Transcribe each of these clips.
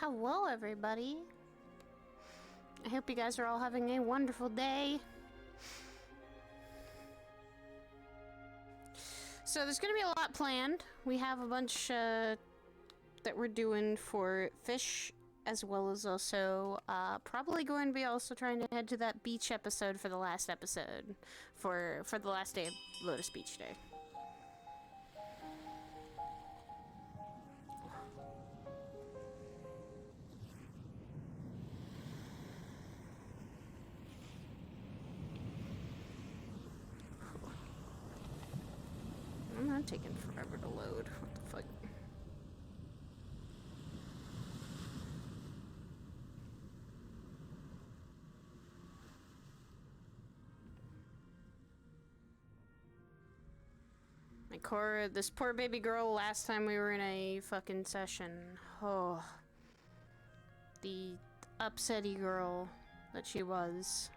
Hello, everybody. I hope you guys are all having a wonderful day. So there's going to be a lot planned. We have a bunch that we're doing for fish, as well as also probably going to be also trying to head to that beach episode for the last episode, for the last day of Lotus Beach Day. I'm not taking forever to load. What the fuck? This poor baby girl last time we were in a fucking session. Oh. The upsetty girl that she was.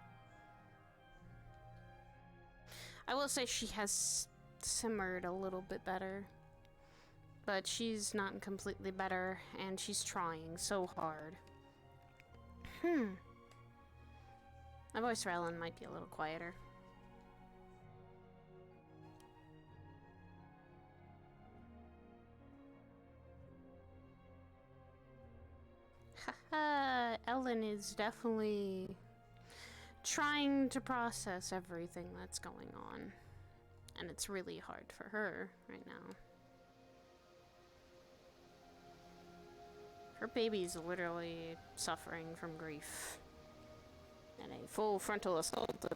I will say she has simmered a little bit better. But she's not completely better, and she's trying so hard. My voice for Elyn might be a little quieter. Haha, Elyn is definitely trying to process everything that's going on. And it's really hard for her right now. Her baby's literally suffering from grief. And a full frontal assault.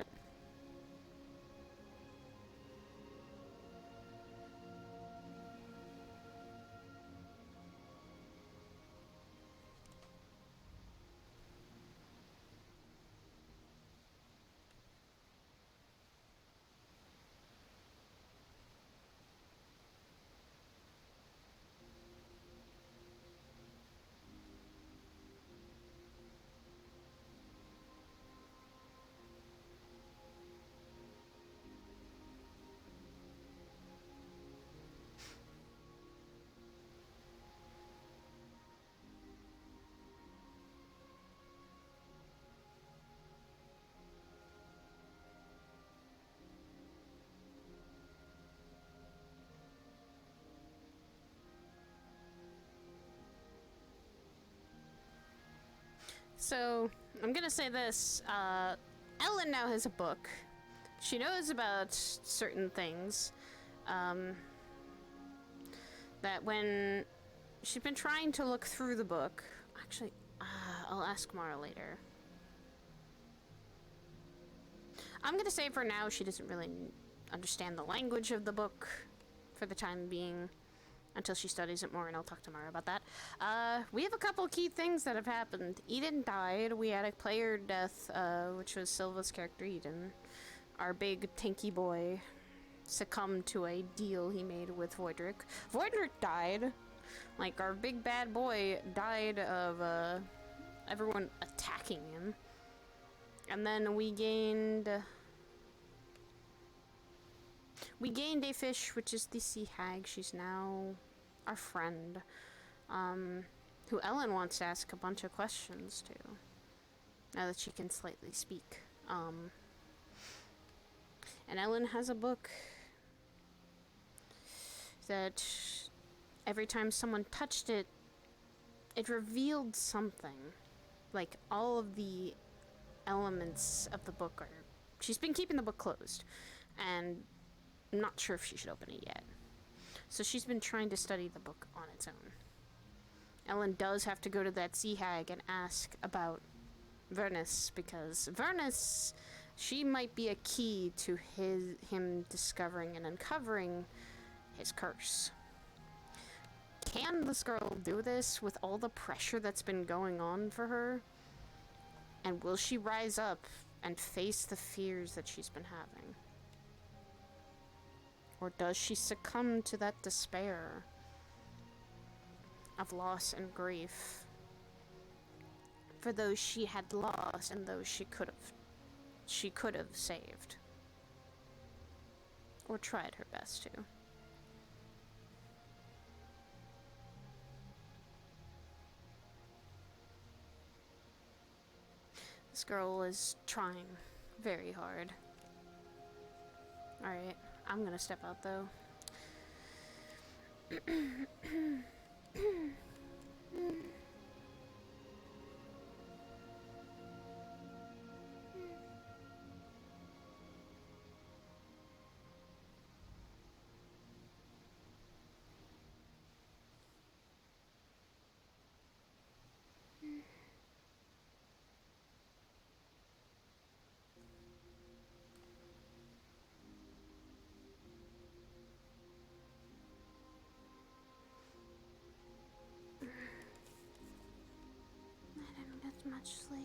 So, I'm gonna say this, Elyn now has a book. She knows about certain things, that when she's been trying to look through the book, actually, I'll ask Mara later. I'm gonna say for now she doesn't really understand the language of the book for the time being. Until she studies it more, and I'll talk to Mara about that. We have a couple key things that have happened. Eden died. We had a player death, which was Silva's character, Eden. Our big tanky boy succumbed to a deal he made with Voidrick. Voidrick died. Like, our big bad boy died of, everyone attacking him. And then we gained a fish, which is the sea hag. She's now our friend, who Elyn wants to ask a bunch of questions to, now that she can slightly speak. And Elyn has a book that every time someone touched it, it revealed something. Like, all of the elements of the book are... She's been keeping the book closed, and I'm not sure if she should open it yet. So she's been trying to study the book on its own. Elyn does have to go to that sea hag and ask about Vernus, because Vernus, she might be a key to him discovering and uncovering his curse. Can this girl do this with all the pressure that's been going on for her? And will she rise up and face the fears that she's been having? Or does she succumb to that despair of loss and grief for those she had lost and those she could have saved? Or tried her best to. girl is trying very hard. Alright, I'm gonna step out though. I didn't get much sleep.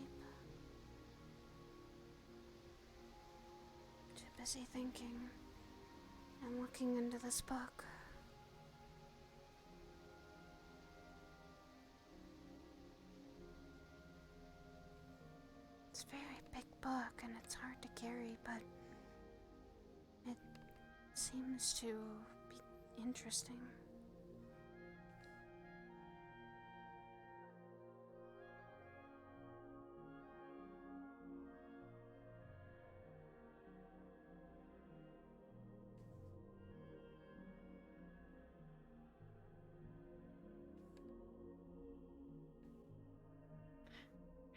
Too busy thinking and looking into this book. It's a very big book and it's hard to carry, but it seems to be interesting.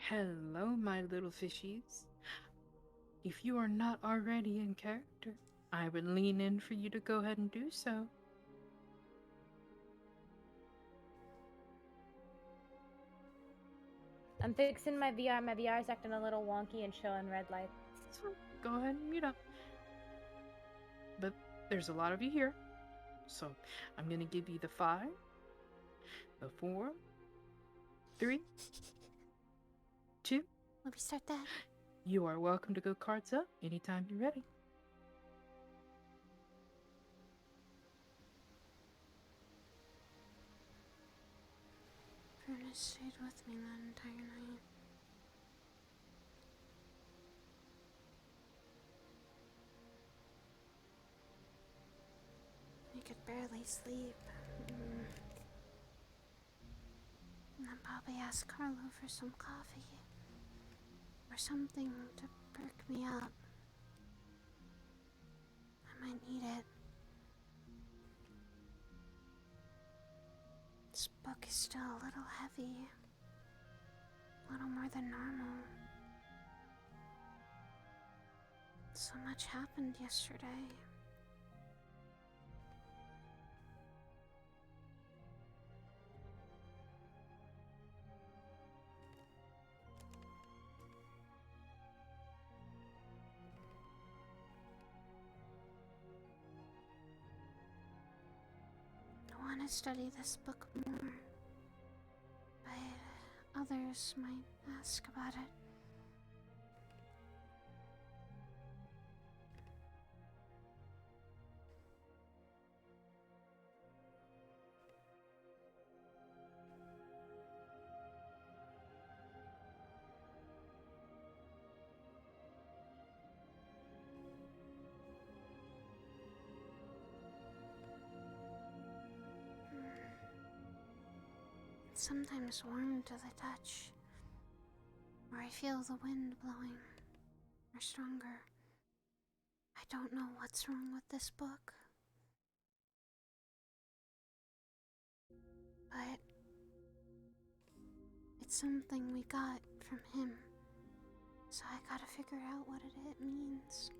Hello, my little fishies. If you are not already in character, I would lean in for you to go ahead and do so. I'm fixing my VR. My VR is acting a little wonky and showing red lights. So go ahead and mute up. But there's a lot of you here, so I'm going to give you the 5, the 4, 3, 2. Let me start that. You are welcome to go cards up anytime you're ready. Prunus stayed with me that entire night. I could barely sleep. And then Bobby asked Carlo for some coffee. Or something to perk me up. I might need it. This book is still a little heavy. A little more than normal. So much happened yesterday. I want to study this book more, but others might ask about it. It's sometimes warm to the touch, or I feel the wind blowing, or stronger. I don't know what's wrong with this book, but it's something we got from him, so I gotta figure out what it means.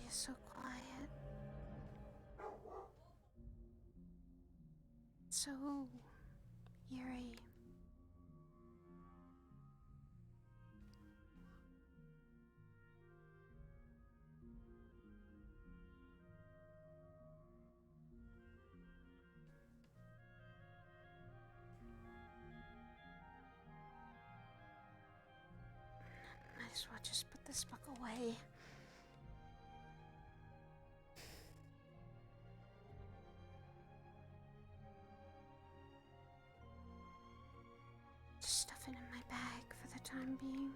is so quiet. So eerie. Might as well just put this book away. Just stuff it in my bag for the time being.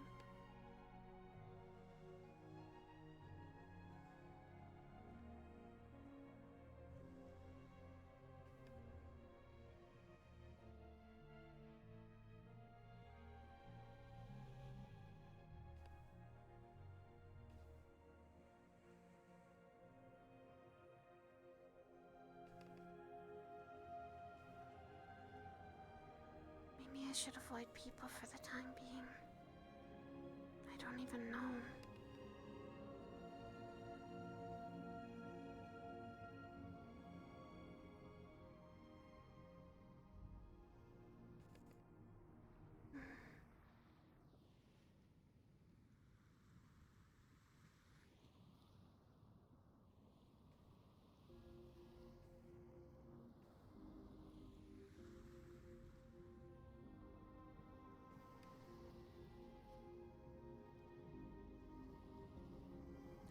Maybe I should avoid people for the time being. I don't even know.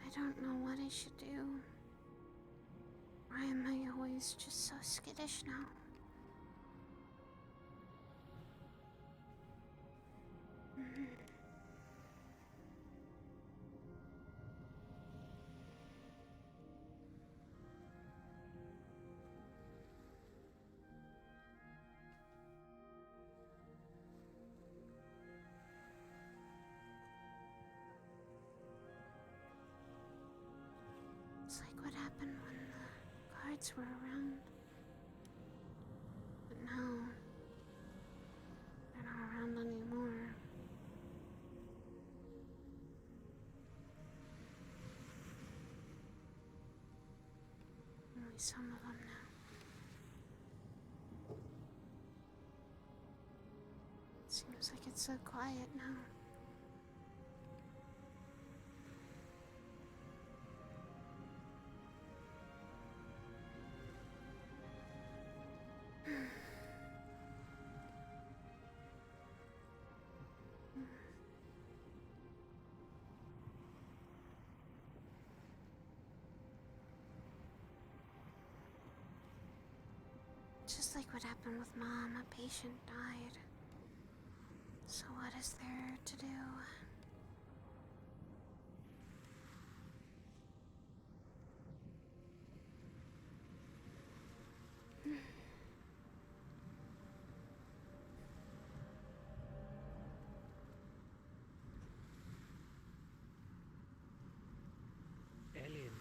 I don't know what I should do. Why am I always just so skittish now? It's like what happened when the guards were around. But now, they're not around anymore. Only some of them now. Seems like it's so quiet now. Just like what happened with Mom, a patient died. So what is there to do? Elyn,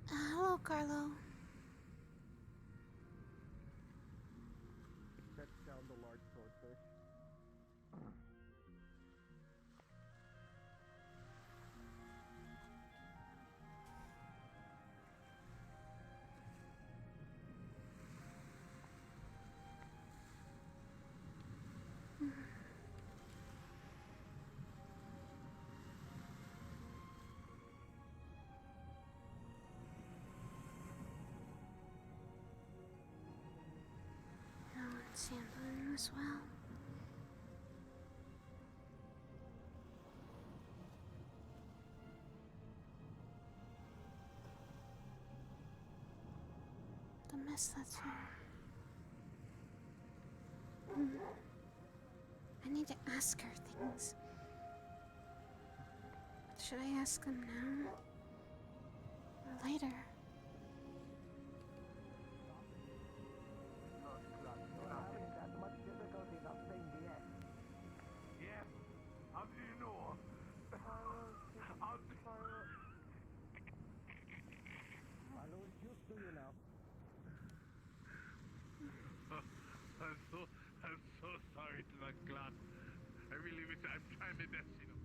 Hello, Carlo. set down the large swordfish. No one's handling as well. The mess that's here. I need to ask her things. Should I ask them now? Or later? Yes, how do you know? Hello, it's used to you now. I'm so sorry to that clan. I really wish I'm trying my best, you know.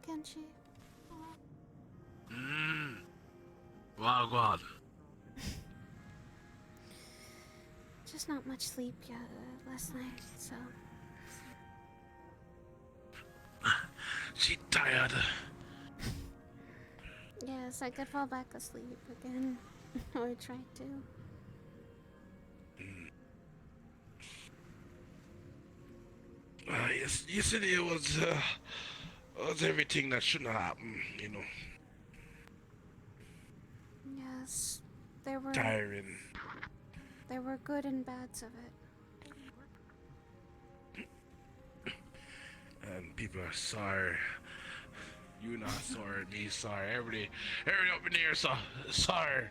Hello, Kenshi. Wow, God. Just not much sleep yet last night, so. She tired. Yes, I could fall back asleep again. Or try to. Yes, yesterday was everything that shouldn't happen, you know. Yes, there were Tiring. good and bads of it. And people are sorry. You not sorry, me sorry. Everybody up in here sorry.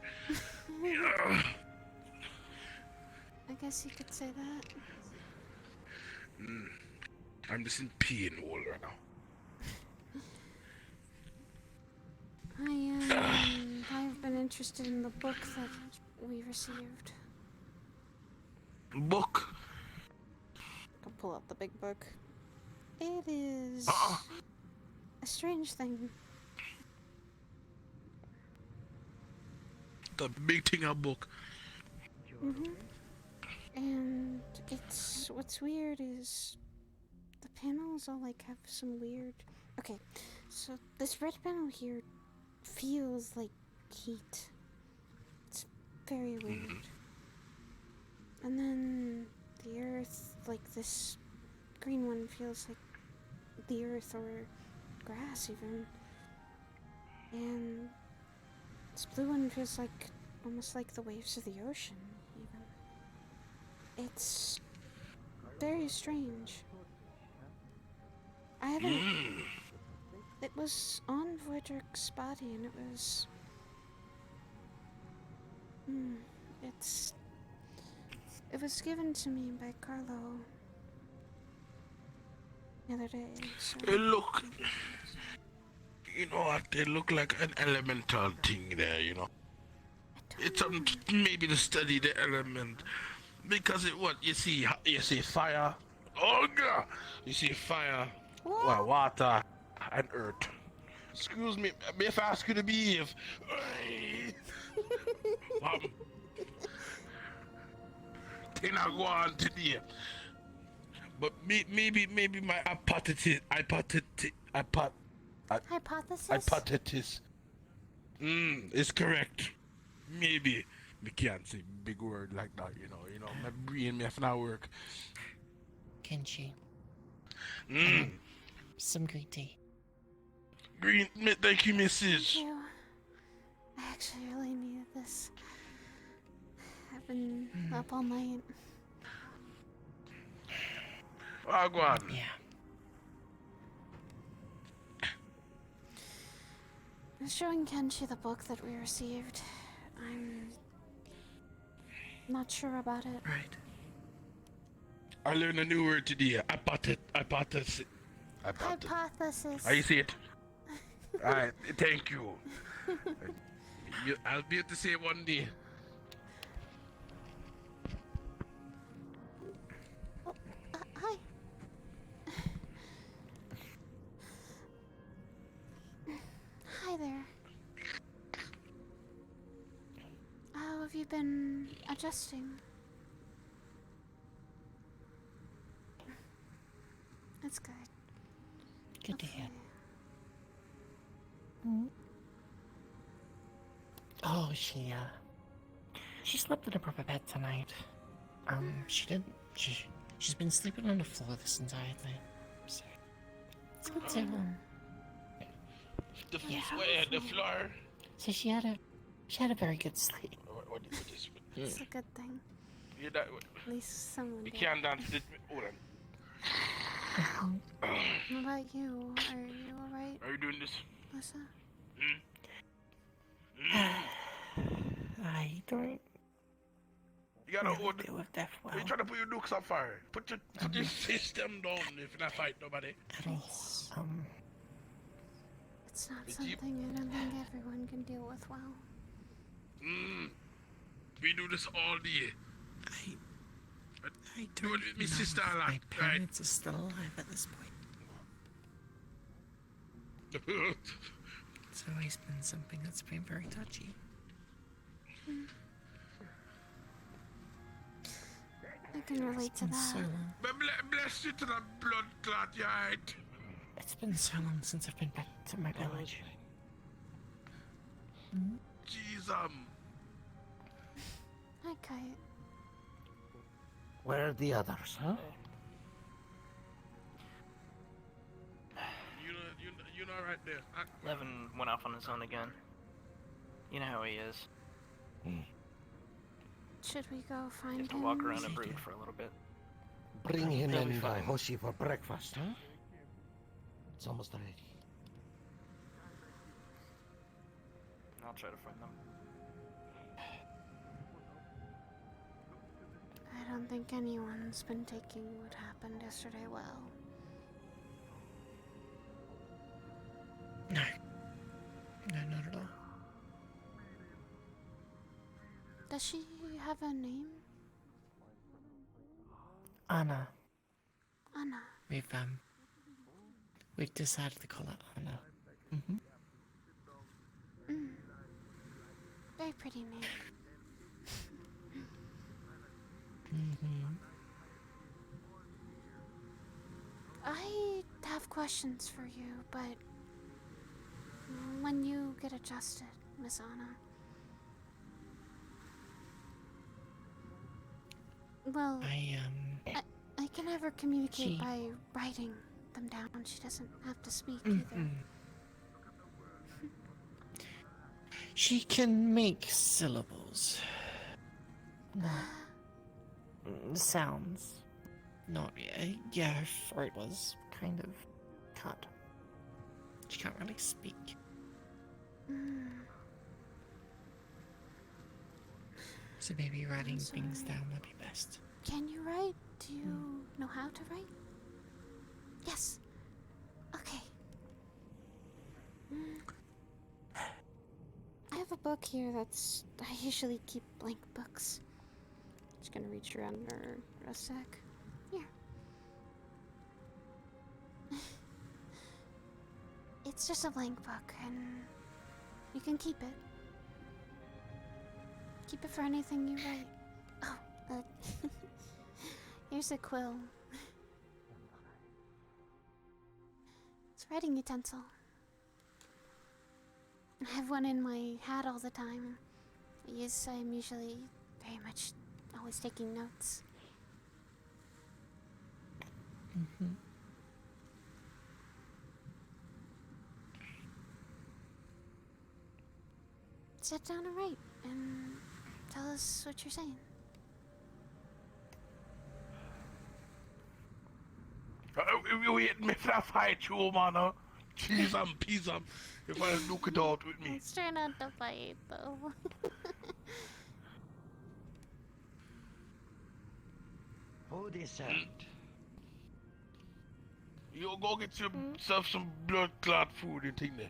You know. I guess you could say that. I'm just in pain all right now. I've been interested in the book that we received. Book. I'll pull out the big book. It is a strange thing. The big thing a book. And it's what's weird is the panels all like have some weird. Okay, so this red panel here feels like heat. It's very weird. And then the earth, like this green one, feels like the earth or grass even. And this blue one feels like almost like the waves of the ocean even. It's very strange. I haven't. It was on Voidrick's body, and it was. It was given to me by Carlo the other day. So. It look. You know what? They look like an elemental thing there. You know. It's maybe to study the element. Because it what you see fire, oh god, you see fire, well, water, and earth. Excuse me, if I ask you to behave, thing I go on today. But maybe my hypothesis is correct. Maybe. We can't say big word like that, you know, my brain may have not work. Kenshi. Some green tea. Green, thank you, message. Thank you. I actually really needed this. I've been up all night. Oh, go on. Yeah. I was showing Kenshi the book that we received. I'm not sure about it. Right. I learned a new word today. Hypothesis. Hypothesis. I see it. Alright, thank you. I'll be able to say it one day. Oh, hi. Hi there. How have you been adjusting? That's good. Good to hear. Oh, she slept in a proper bed tonight. She didn't. She's been sleeping on the floor this entire thing. So it's good to The Yeah. the floor. So she had a very good sleep. What is this? It's a good thing. You that, At least someone you did. can't dance this. Hold on. What about you? Are you alright, Are you doing this? Lisa? I don't You gotta hold. deal with death well Are you trying to put your dukes on fire? Put your system down if you're not fight nobody. at all. It's not Did you- something I don't think everyone can deal with well. We do this all day. I Do it with me sister a lot, my right? parents are still alive at this point. It's always been something that's been very touchy. I can relate to It's been so that. long. Bless you to the blood clot, you right? It's been so long since I've been back to my village. Jeez, Hi, Kite. Where are the others, huh? you know right there. Levin went off on his own again. You know how he is. Should we go find Just to him? walk around and brood for a little bit. Bring him He'll be in fine. Hoshi for breakfast, huh? It's almost ready. I'll try to find them. I don't think anyone's been taking what happened yesterday well. No. No, not at all. Does she have a name? Anna. Anna. We've decided to call her Anna. Mm-hmm. Very pretty name. Mm-hmm. I have questions for you, but when you get adjusted, Miss Anna. Well, I can have her communicate by writing them down. She doesn't have to speak either. She can make syllables. No. Sounds. Not. Yeah, her throat was kind of cut. She can't really speak. So maybe writing things down would be best. Can you write? Do you know how to write? Yes. Okay. I have a book here that's... I usually keep blank books. Just gonna reach around her sack. Here. It's just a blank book, and you can keep it. Keep it for anything you write. Oh, here's a quill. It's a writing utensil. I have one in my hat all the time. I'm usually very much always taking notes. Mm-hmm. Sit down and write, and tell us what you're saying. Wait, me for fight you, man. Cheese and peas and if I look it out with me. Let's try not to fight, though. Food is served. You go get yourself some blood clot food and thing there.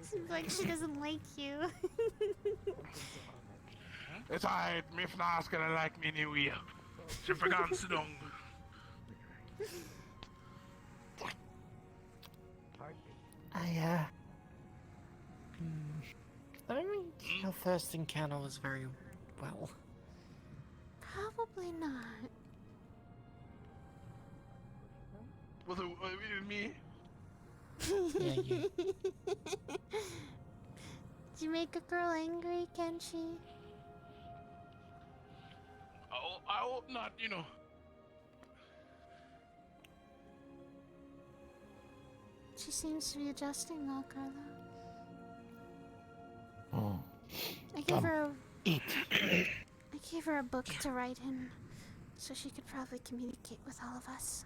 Seems like she doesn't like you. It's alright, me if not gonna like me anyway. She forgot to sit down. I don't think your first encounter was very well. Probably not. Was it me? Yeah, you. Did you make a girl angry, can she? I hope not, you know. She seems to be adjusting well, Carlo. I gave her a book to write in, so she could probably communicate with all of us.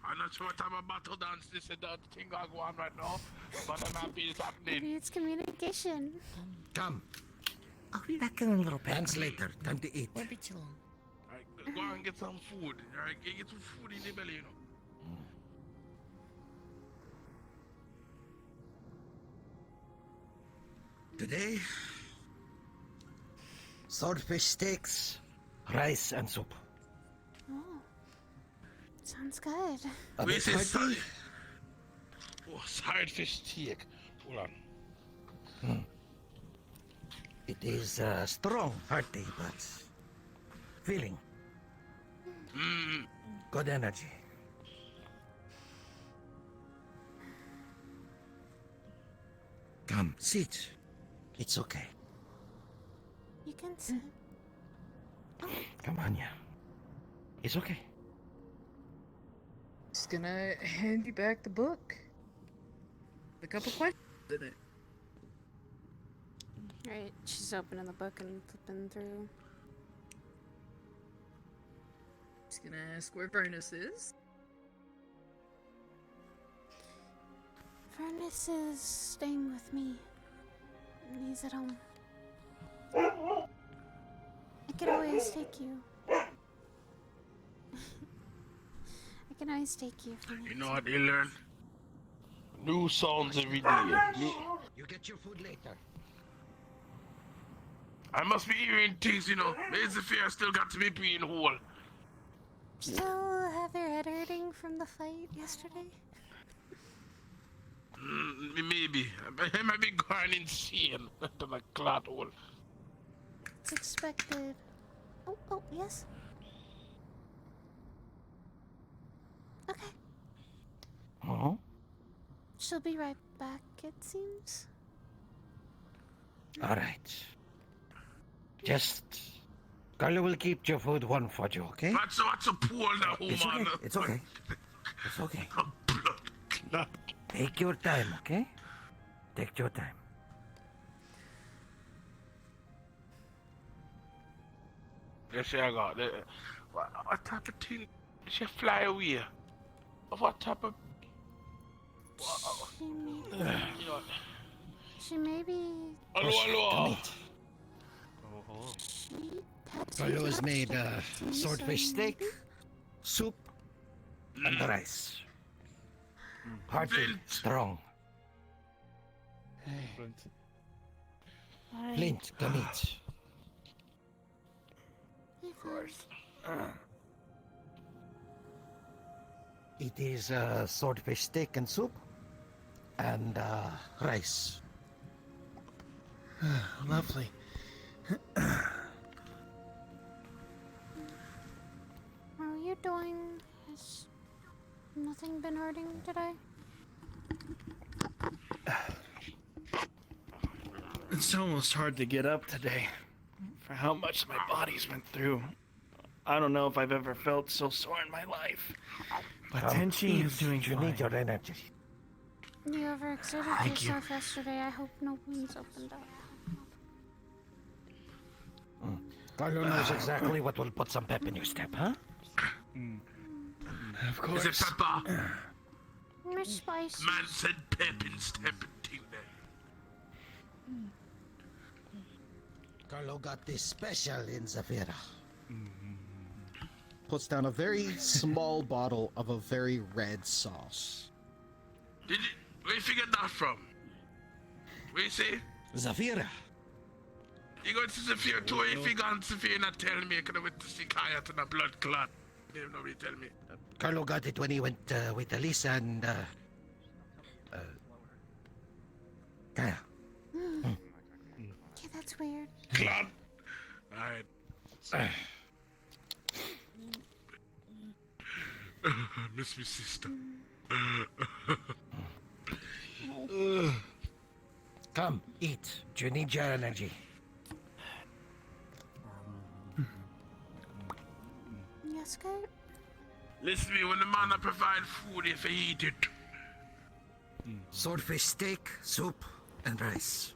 I'm not sure what type of battle dance this and that thing I go on right now, but I'm happy it's happening. Maybe it's communication. Come. I'll be back in a little bit. Thanks later. Time to eat. Won't be too long. Alright, go and get some food. Alright, get some food in the belly, you know. Today, Swordfish steaks, rice, and soup. Oh, sounds good. A We bit say hearty? Oh, swordfish steak. Hold on. It is strong, hearty, but filling. Good energy. Come, sit. It's okay. You can sit. Come on, yeah. It's okay. Just gonna hand you back the book. A couple questions in it. Right, she's opening the book and flipping through. Just gonna ask where Furnace is. Furnace is staying with me. He's at home. I can always take you. I can always take you if you You need know to. what they learn? New sounds every day. You get your food later. I must be hearing things, you know. There's the fear still got to be being whole. Still have your head hurting from the fight yesterday? Maybe. I might be going insane to my clot hole. It's expected. Oh, yes? Okay. Oh? She'll be right back, it seems. All right. Just... Carlo will keep your food warm for you, okay? What's a pool now, It's okay. man? It's okay. It's okay. Blood clot. Take your time, okay? Take your time. Yes, I got it. What type of thing? She fly away. What type of... She may, You know, she may be... hello, hello. She has Carlo has made some swordfish steak, maybe? soup, and rice. Hearty, Flint. strong. Flint, come eat. Of course. It is swordfish steak and soup, and rice. Lovely. How are you doing? Has nothing been hurting today? It's almost hard to get up today. For how much my body's been through. I don't know if I've ever felt so sore in my life. But Tenchi is doing You fine. need your energy. You overexerted Thank you. yourself yesterday. I hope no wounds opened up. Carlo knows exactly what will put some pep in your step, huh? Of Is course. it pepper? Miss Spice. Man said pep instead of thing there. Carlo got this special in Zafira. Puts down a very small bottle of a very red sauce. Where you figured that from? What you say? Zafira. You go to Sophia too, if you gone to Sophia not tell me, could have went to see Kaya to the blood clot. Nobody tell me. Carlo got it when he went with Elisa and Kaya. Okay, that's weird. Clot. Alright. Miss me sister. Come, eat. You need your energy. Yes, Kurt? Listen to me, when the man that provide food, if he eat it. Swordfish steak, soup, and rice.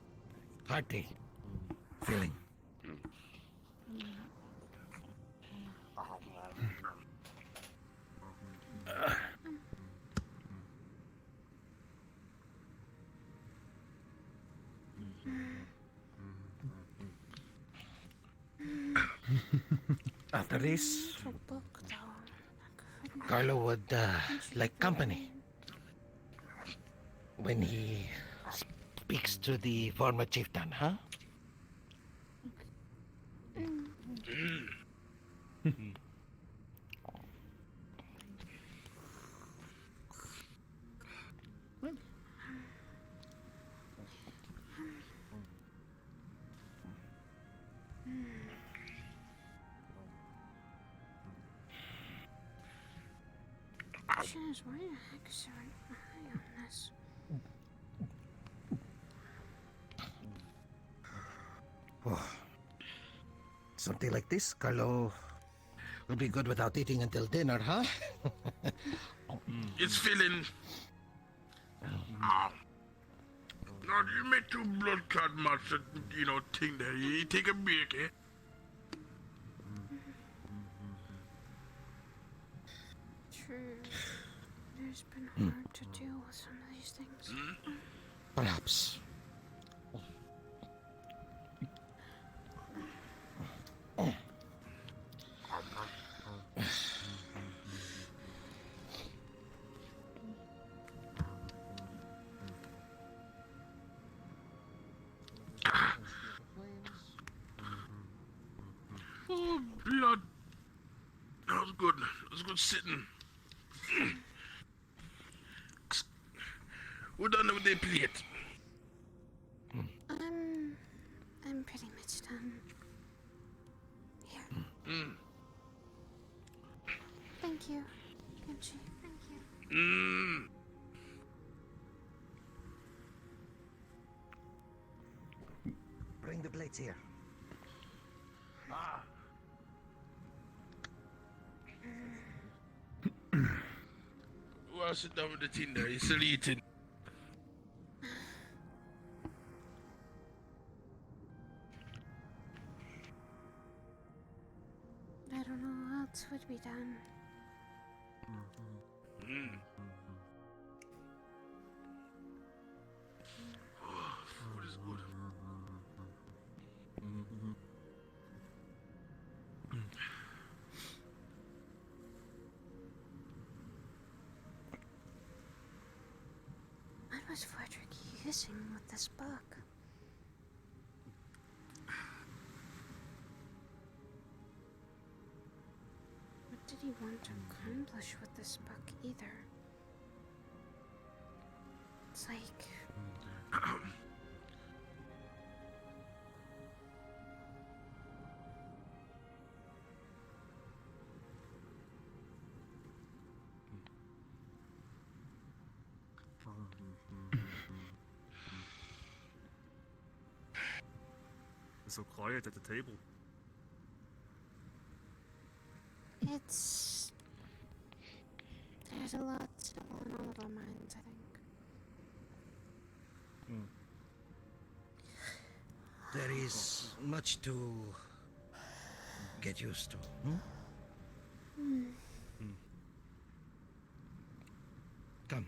Hearty. Filling. After this, The book, though. I couldn't Carlo would like company. When he speaks to the former chieftain, huh? Jeez, why the heck is there an eye on this? Something like this, Carlo, will be good without eating until dinner, huh? It's filling. No, you make two blood clot marks, thing there. You take a break, eh? True. It's been hard to deal with some of these things. Perhaps. Oh, blood. That was good. That was good sitting. We're done with the plate. I'm pretty much done. Here. Thank you, Genji. Thank you. Bring the plates here. Well, sit down with the thing there. He's still eating. I don't know what else would be done. Food is good. What was Frederick using with this book? What did he want to accomplish with this book either? It's like... It's so quiet at the table. It's... There's a lot on all of our minds, I think. There is much to get used to. Come.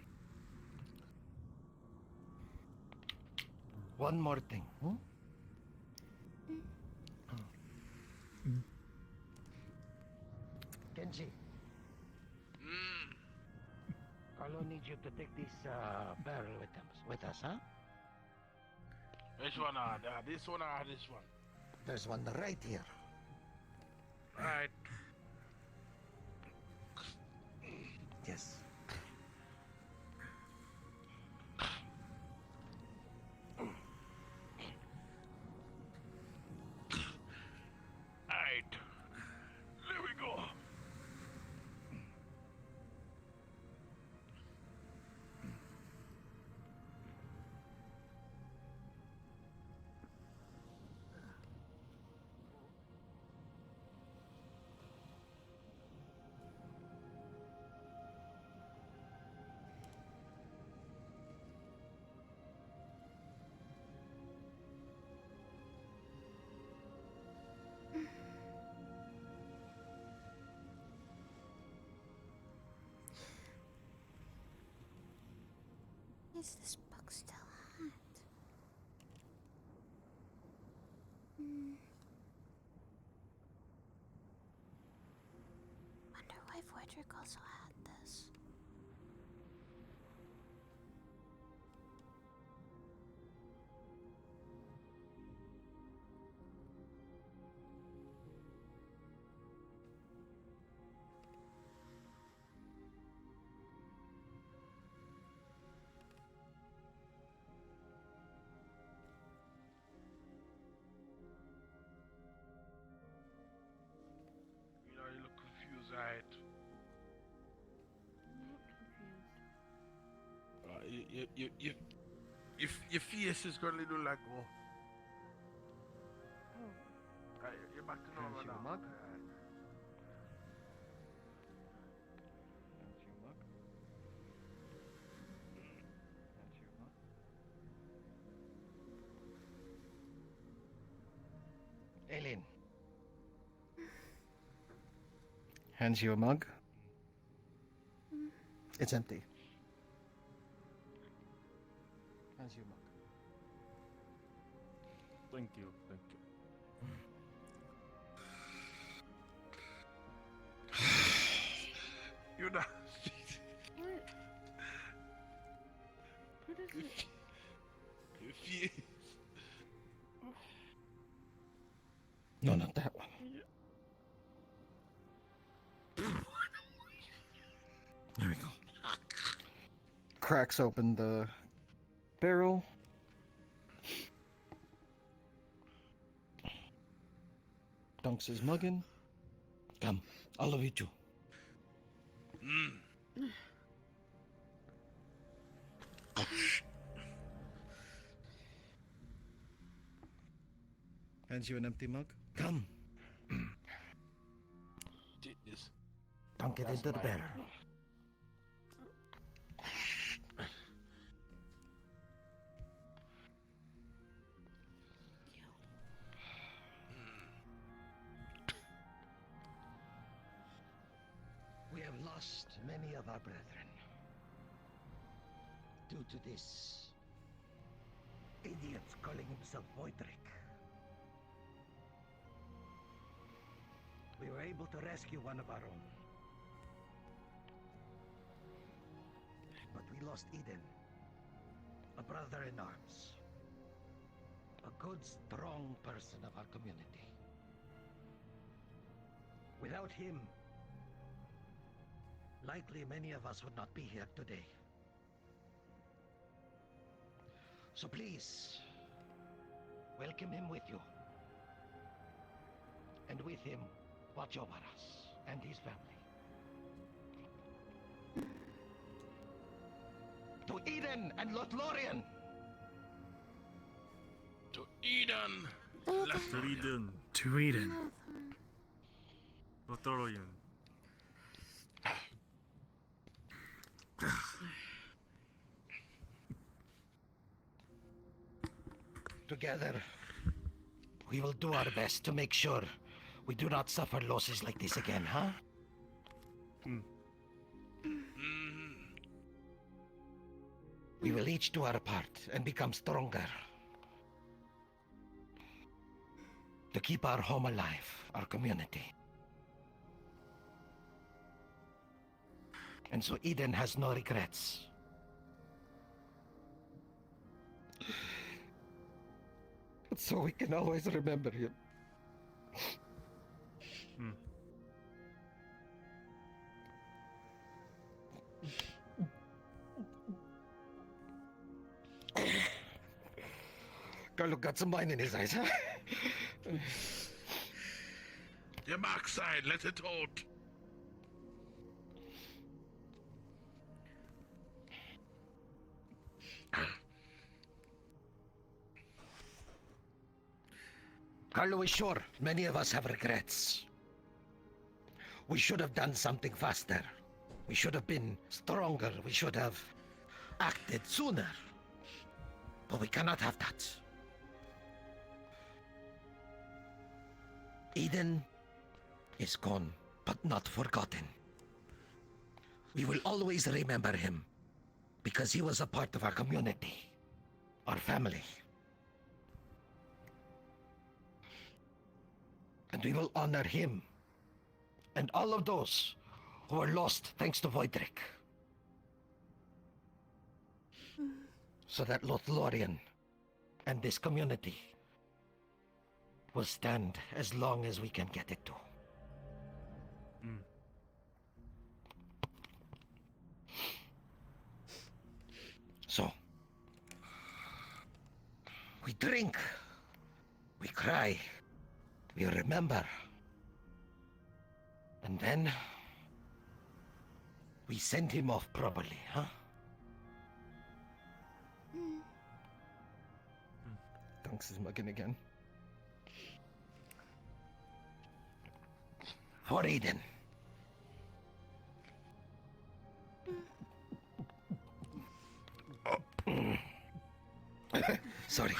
One more thing. Kenji. Carlo needs you to take this barrel with us, huh? Which one are this one or this one? There's one right here. Alright. Yes. Alright. There we go. Is this book still hot? Wonder why Frederick also had this. Your face is currently doing like, oh. You're back to normal Hands you a now. mug. Hands you a mug. Hands you a mug. Elyn. Hands you a mug. It's empty. Hands you a mug. Thank you, thank you. You're not. What? What is it? Your face. No, not that one. There we go. Cracks open the barrel. Dunks his mug in. Come, all of you two. Hands you an empty mug. Come. This. Dunk it into the barrel. We have lost many of our brethren due to this idiot calling himself Voidrick. We were able to rescue one of our own. But we lost Eden, a brother in arms, a good, strong person of our community. Without him, likely many of us would not be here today. So please, welcome him with you. And with him, watch over us and his family. To Eden and Lothlorien! To Eden. To Eden. To Eden. Lothlorien. Together, we will do our best to make sure we do not suffer losses like this again, huh? We will each do our part and become stronger. To keep our home alive, our community. And so Eden has no regrets. So we can always remember him. Carlo got some wine in his eyes, huh? Your backside, let it out. Carlo is sure many of us have regrets. We should have done something faster. We should have been stronger. We should have acted sooner. But we cannot have that. Eden is gone, but not forgotten. We will always remember him because he was a part of our community, our family. And we will honor him and all of those who were lost thanks to Voidrick. So that Lothlorien and this community will stand as long as we can get it to. So, we drink, we cry, we remember, and then we send him off properly, huh? Dunks his muggin again. For Eden. Sorry.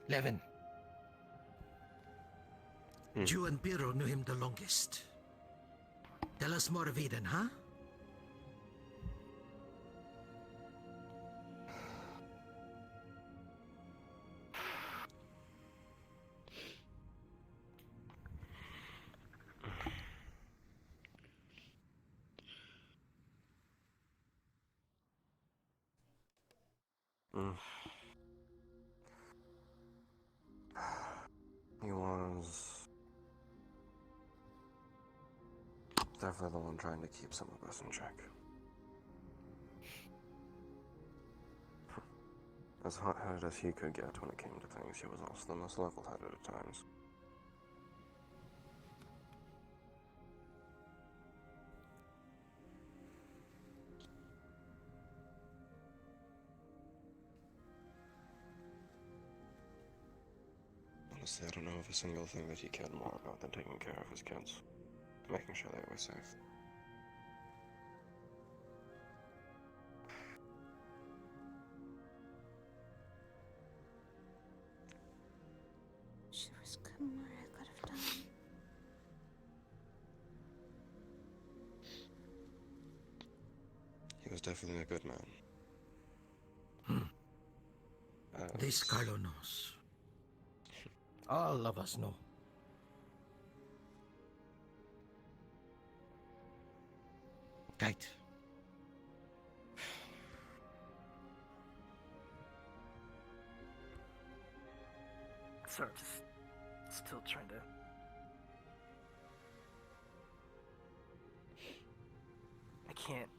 Levin. You and Piro knew him the longest. Tell us more of Eden, huh? He was definitely the one trying to keep some of us in check. As hot-headed as he could get when it came to things, he was also the most level-headed at times. Honestly, I don't know of a single thing that he cared more about than taking care of his kids, making sure they were safe. She was good more I could have done. He was definitely a good man. This Carlo knows. All of us know. Kite. Sorry, just still trying to. I can't.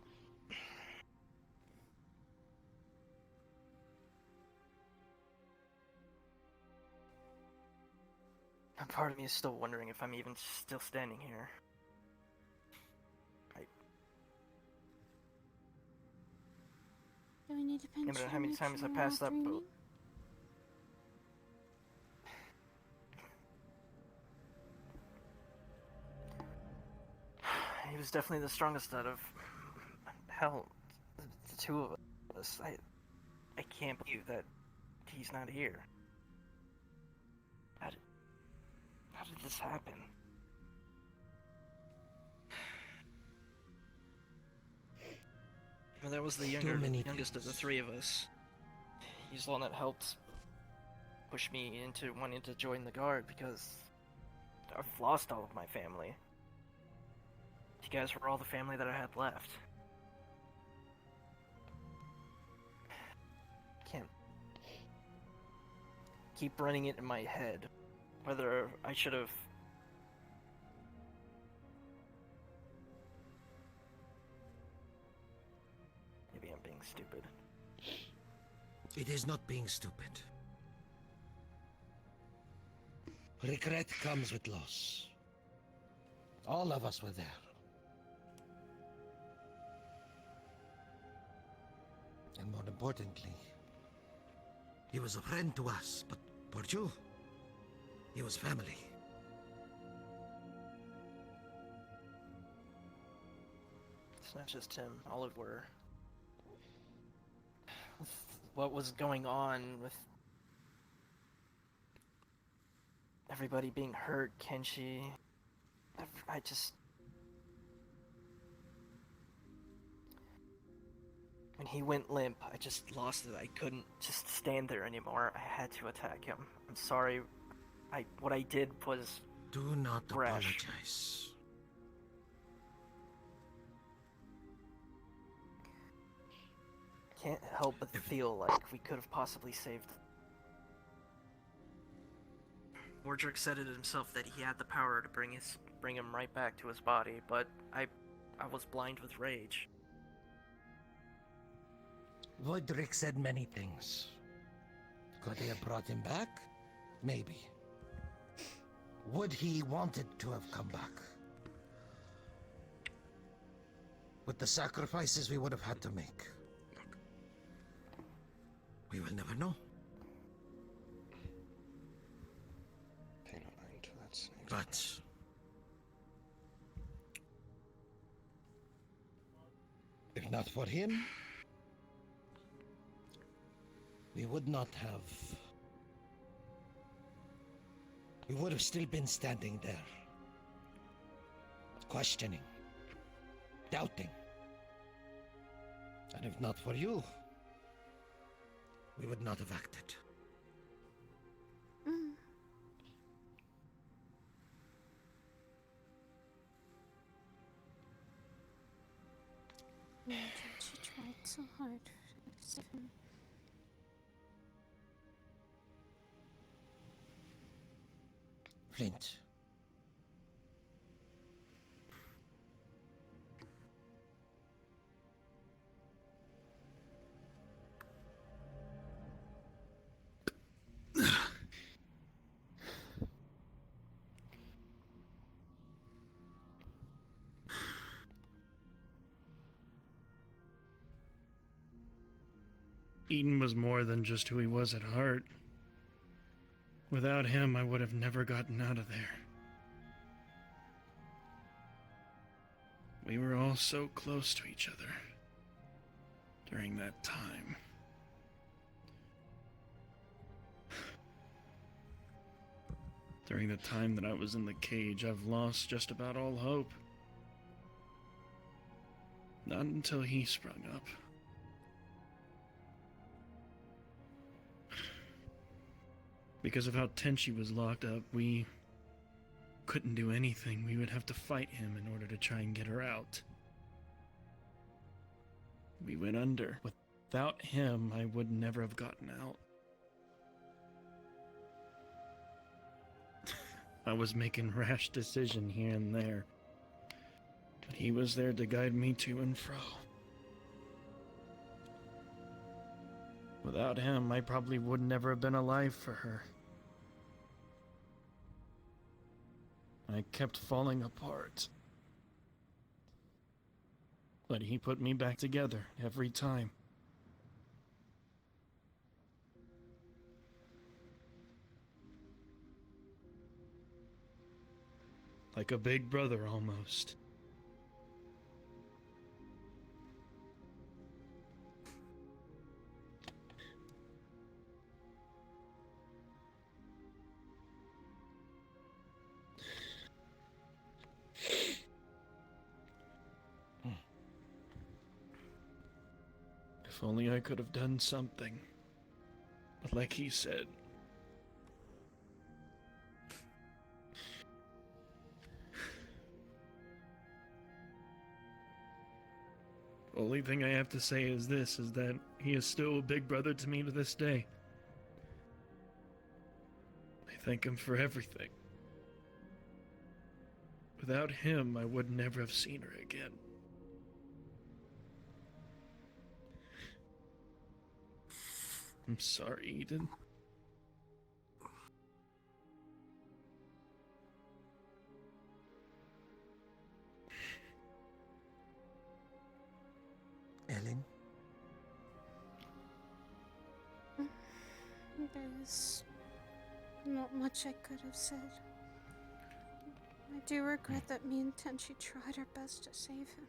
And part of me is still wondering if I'm even still standing here. Do we need to pinch No matter how many times I passed that boat. He was definitely the strongest out of hell, the two of us. I can't believe that he's not here. How did this happen? Well, that was the youngest of the three of us. He's the one that helped push me into wanting to join the guard because I've lost all of my family. You guys were all the family that I had left. Can't keep running it in my head whether I should have. Maybe I'm being stupid. It is not being stupid. Regret comes with loss. All of us were there. And more importantly, he was a friend to us, but for you, he was family. It's not just him, all it were. What was going on with everybody being hurt, Kenshi. I just... When he went limp, I just lost it. I couldn't just stand there anymore. I had to attack him. I'm sorry. What I did was Do not rash. apologize. Can't help but feel like we could have possibly saved. Wardrick said it himself that he had the power to bring him right back to his body, but I I was blind with rage. Voidrick said many things. Could he have brought him back? Maybe. Would he wanted to have come back? With the sacrifices we would have had to make. We will never know. Pay no mind to that snake. But if not for him, we would not have. We would have still been standing there, questioning, doubting. And if not for you, we would not have acted. She tried so hard to save him. Flint. Eden was more than just who he was at heart. Without him, I would have never gotten out of there. We were all so close to each other during that time. During the time that I was in the cage, I've lost just about all hope. Not until he sprung up. Because of how tense she was locked up, we couldn't do anything. We would have to fight him in order to try and get her out. We went under. Without him, I would never have gotten out. I was making rash decisions here and there, but he was there to guide me to and fro. Without him, I probably would never have been alive for her. I kept falling apart. But he put me back together every time. Like a big brother, almost. If only I could have done something. But like he said, only thing I have to say is this, is that he is still a big brother to me to this day. I thank him for everything. Without him, I would never have seen her again. I'm sorry, Eden. Elyn? There's not much I could have said. I do regret that me and Tenchi tried our best to save him.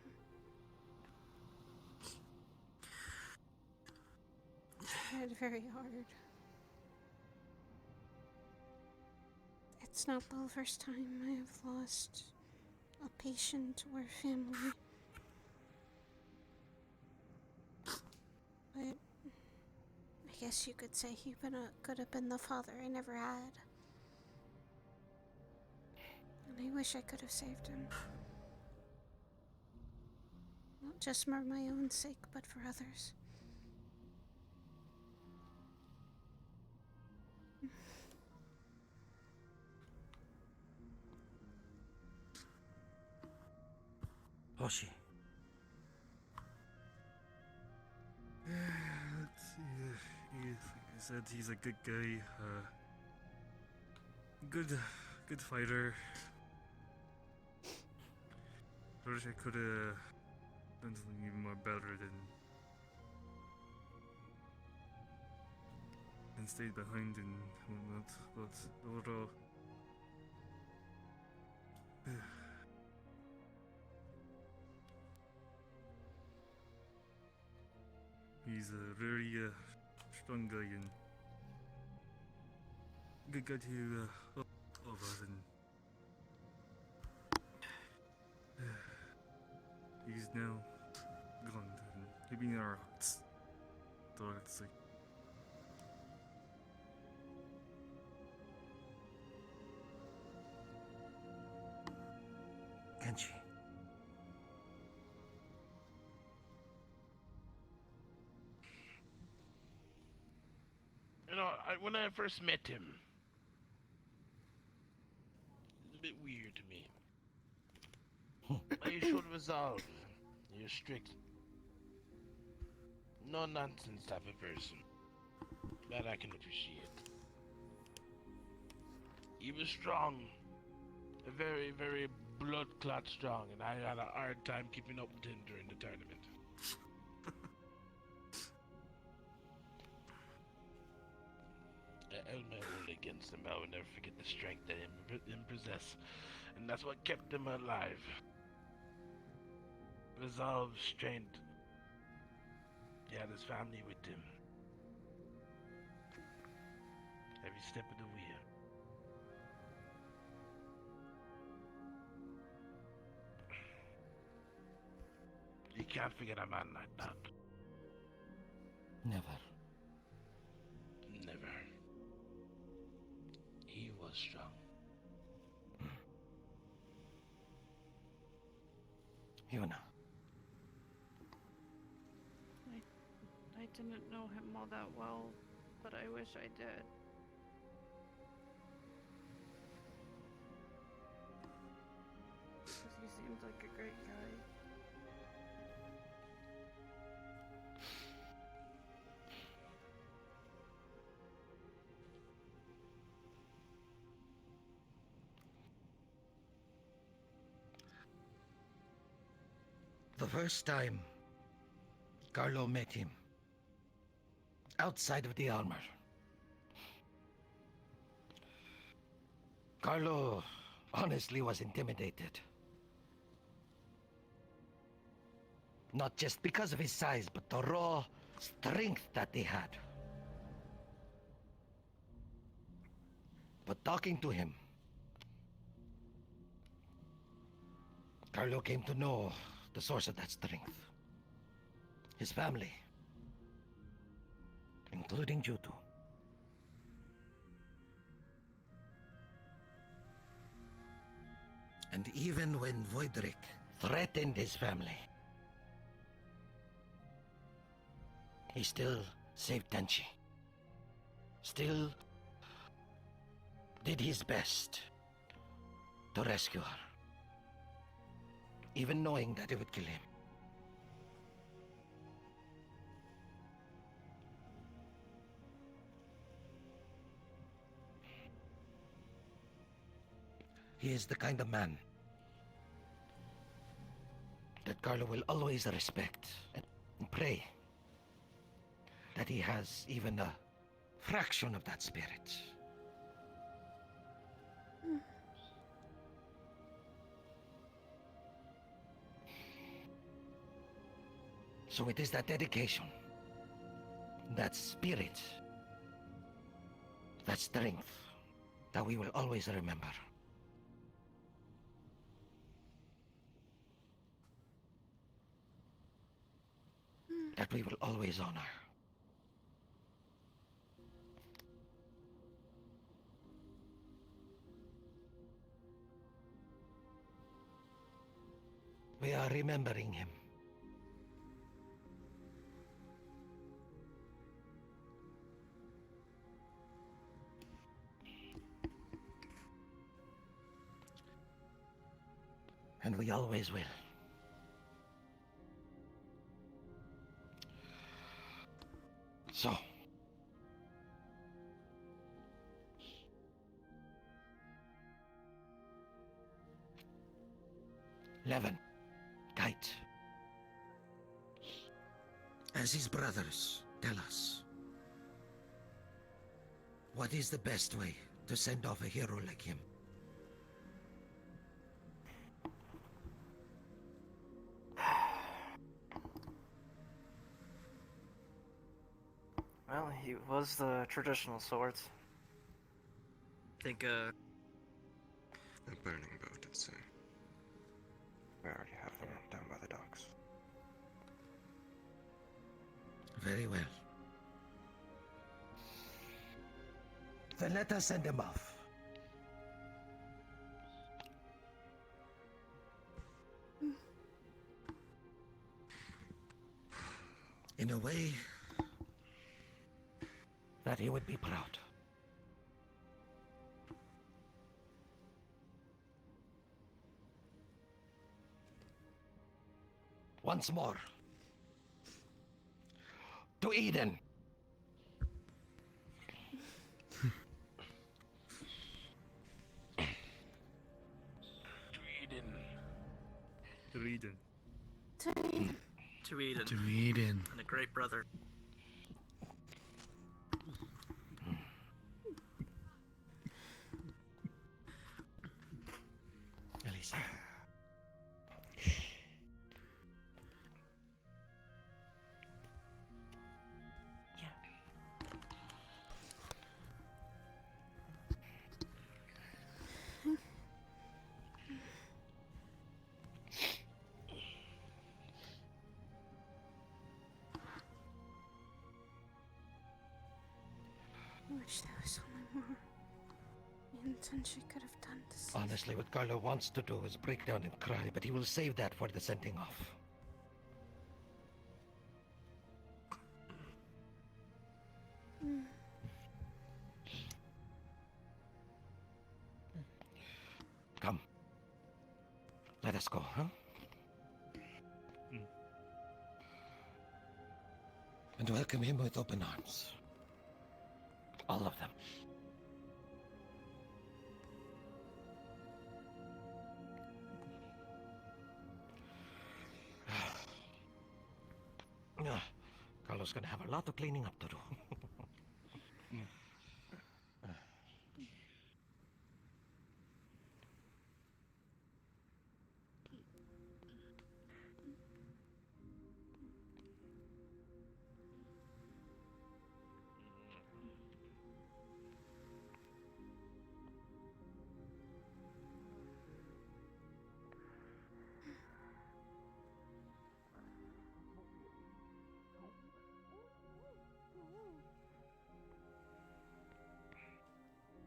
Tried very hard. It's not the first time I have lost a patient or family. But I guess you could say he could have been the father I never had. And I wish I could have saved him. Not just for my own sake, but for others. Hoshi, said he's a good guy, good fighter. I wish I could have done something even more better than stayed behind and whatnot, but overall, he's a very strong guy and good guy to all of us, and he's now gone, and he'll be in our hearts. That's all I have to say. Kenshi. You know, when I first met him, it was a bit weird to me. You showed resolve. You're strict. No nonsense type of person. That I can appreciate. He was strong. Very, very blood clot strong, and I had a hard time keeping up with him during the tournament. I held my own against him. I will never forget the strength that him possess, and that's what kept him alive. Resolve, strength. He had his family with him. Every step of the way. You can't forget a man like that. Never. Never. He was strong. Yuna. I didn't know him all that well, but I wish I did. Because he seemed like a great guy. The first time Carlo met him, outside of the armor, Carlo honestly was intimidated. Not just because of his size, but the raw strength that he had. But talking to him, Carlo came to know the source of that strength. His family, including Jutu. And even when Voidric threatened his family, he still saved Tenchi. Still did his best to rescue her, even knowing that it would kill him. He is the kind of man that Carlo will always respect and pray that he has even a fraction of that spirit. So it is that dedication, that spirit, that strength that we will always remember. That we will always honor. We are remembering him. And we always will. So, Levin, Kite. As his brothers, tell us. What is the best way to send off a hero like him? Well, he was the traditional swords. A burning boat, I'd say. We already have them down by the docks. Very well. Then let us send him off. In a way that he would be proud. Once more. To Eden. To Eden. To Eden. To Eden. And a great brother. Elisa. I wish there was something more Sanchi could have done to save. Honestly, what Carlo wants to do is break down and cry, but he will save that for the sending off. Come. Let us go, huh? And welcome him with open arms. All of them. Carlo's gonna have a lot of cleaning up to do.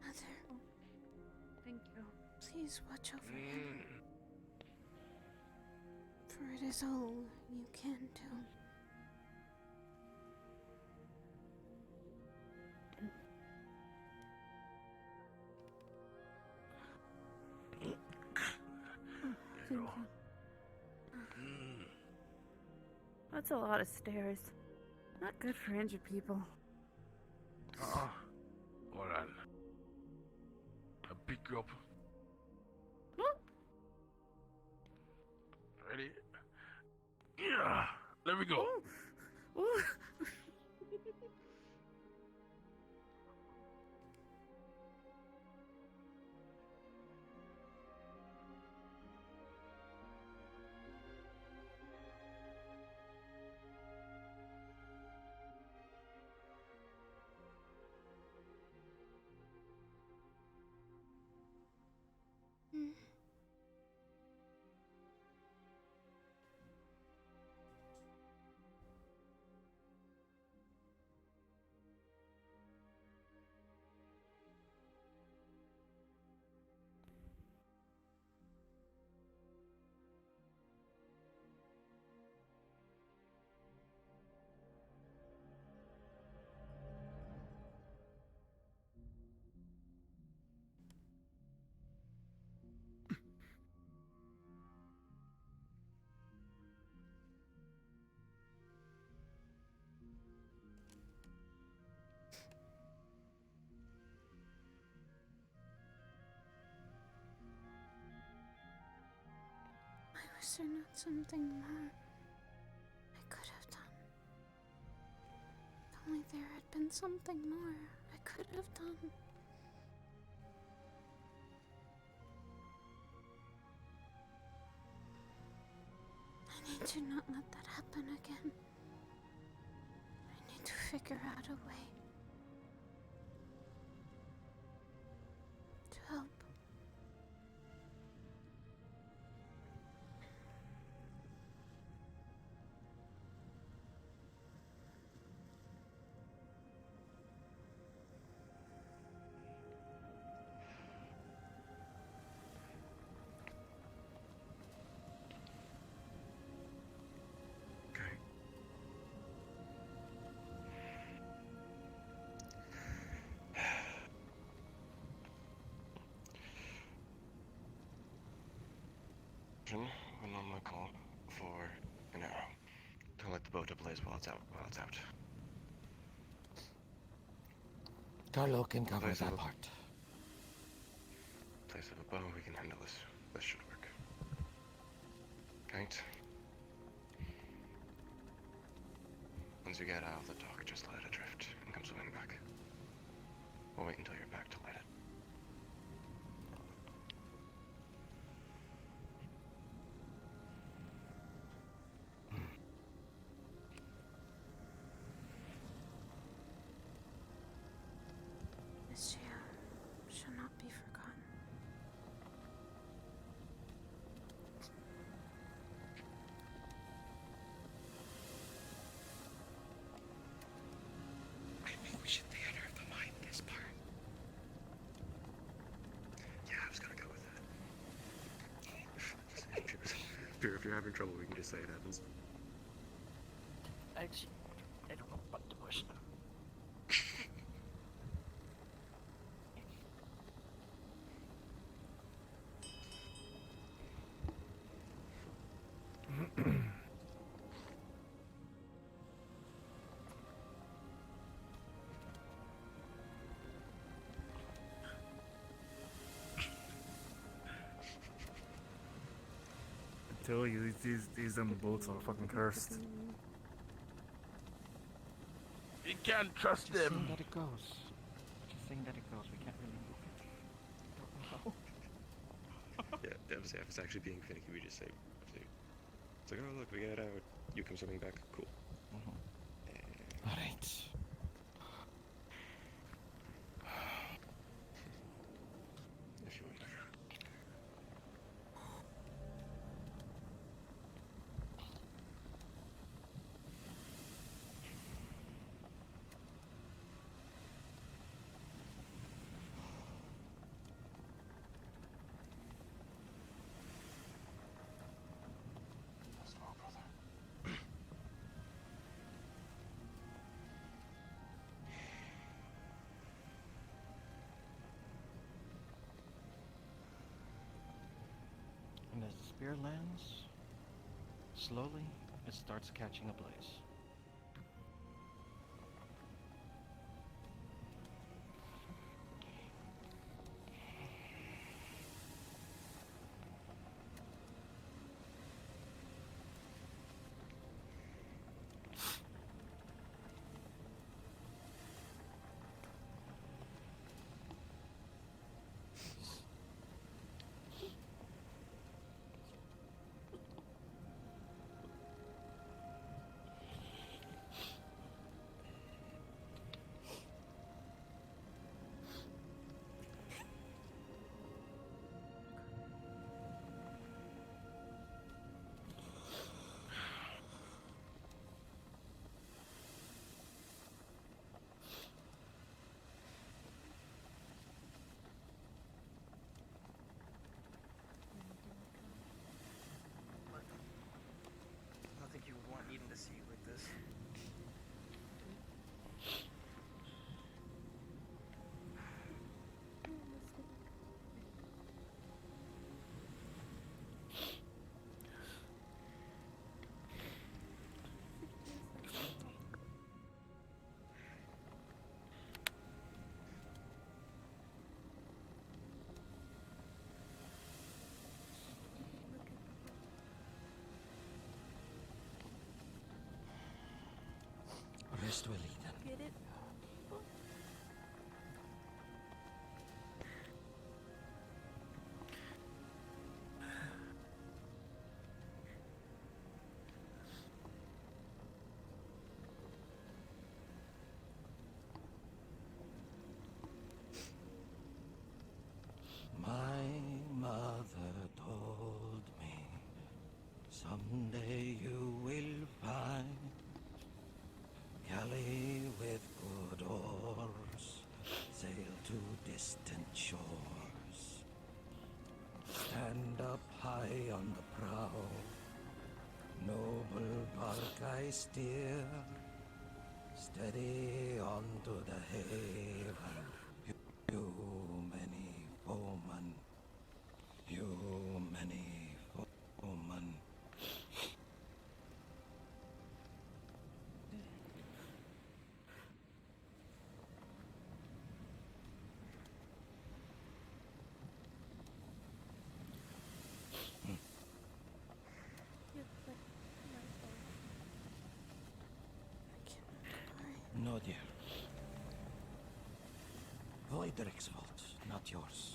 Mother, Thank you. please watch over him. For it is all you can do. Thank you. That's a lot of stairs. Not good for injured people. Hold on. I'll pick you up. Ready? Yeah. There we go. Was there not something more I could have done? If only there had been something more I could have done. I need to not let that happen again. I need to figure out a way to help. Okay. Went on my call for an arrow to light the boat ablaze while it's out. Carlo can cover Place that of a- part. Place of a bow, we can handle this. This should work. Kite. Once you get out of the dock, just let it drift and come swimming back. We'll wait until you're back to light it. This year shall not be forgotten. I think we should theater of the mind this part. Yeah, I was gonna go with that. If you're having trouble, we can just say it happens. Actually, I don't know what to push. I tell you, these boats are fucking cursed. You can't trust Just saying them. that it goes. Just saying that it goes. We can't really move it. Don't know. Yeah, if it's actually being finicky, we just say, it's like, oh look, we got out. You come swimming back. Cool. All right. If you want. And as the spear lands, slowly it starts catching ablaze. Rest well, Ethan. Get it? My mother told me someday you will find galley with good oars sail to distant shores. Stand up high on the prow, noble bark I steer, steady on to the haven. You many foemen, you many foemen. No, dear. Voidric's fault, not yours.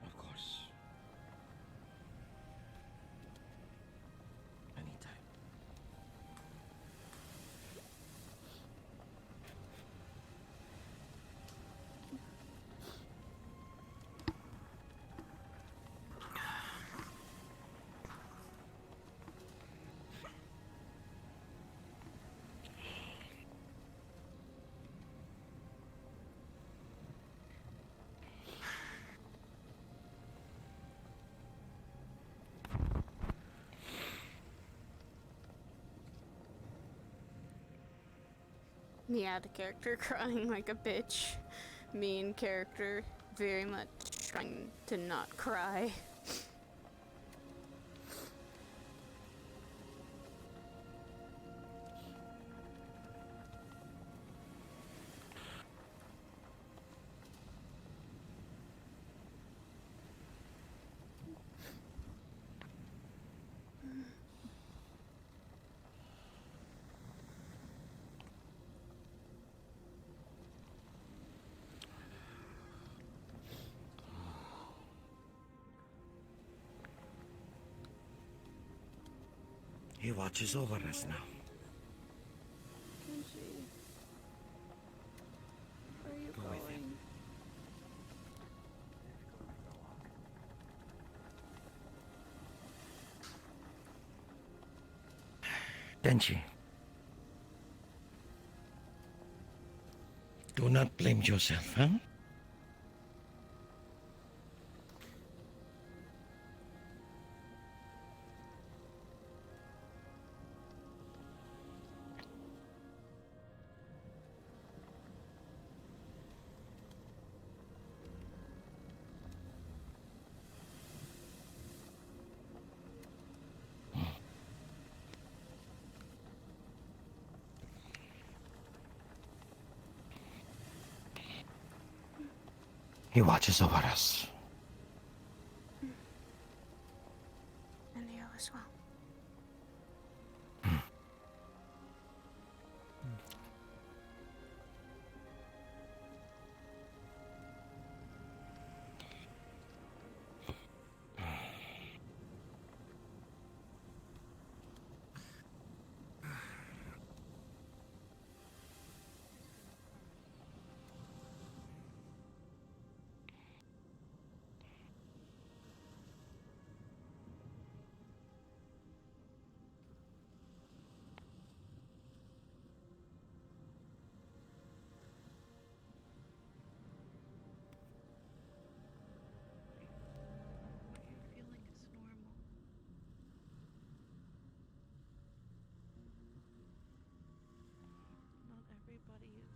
Of course. Anytime. Yeah, the character crying like a bitch. Main character very much trying to not cry. He watches over us now. Kenji. Where are you Go with him. going? Denji. Do not blame yourself, huh? He watches over us. And you as well. What you're feeling is normal. Not everybody is.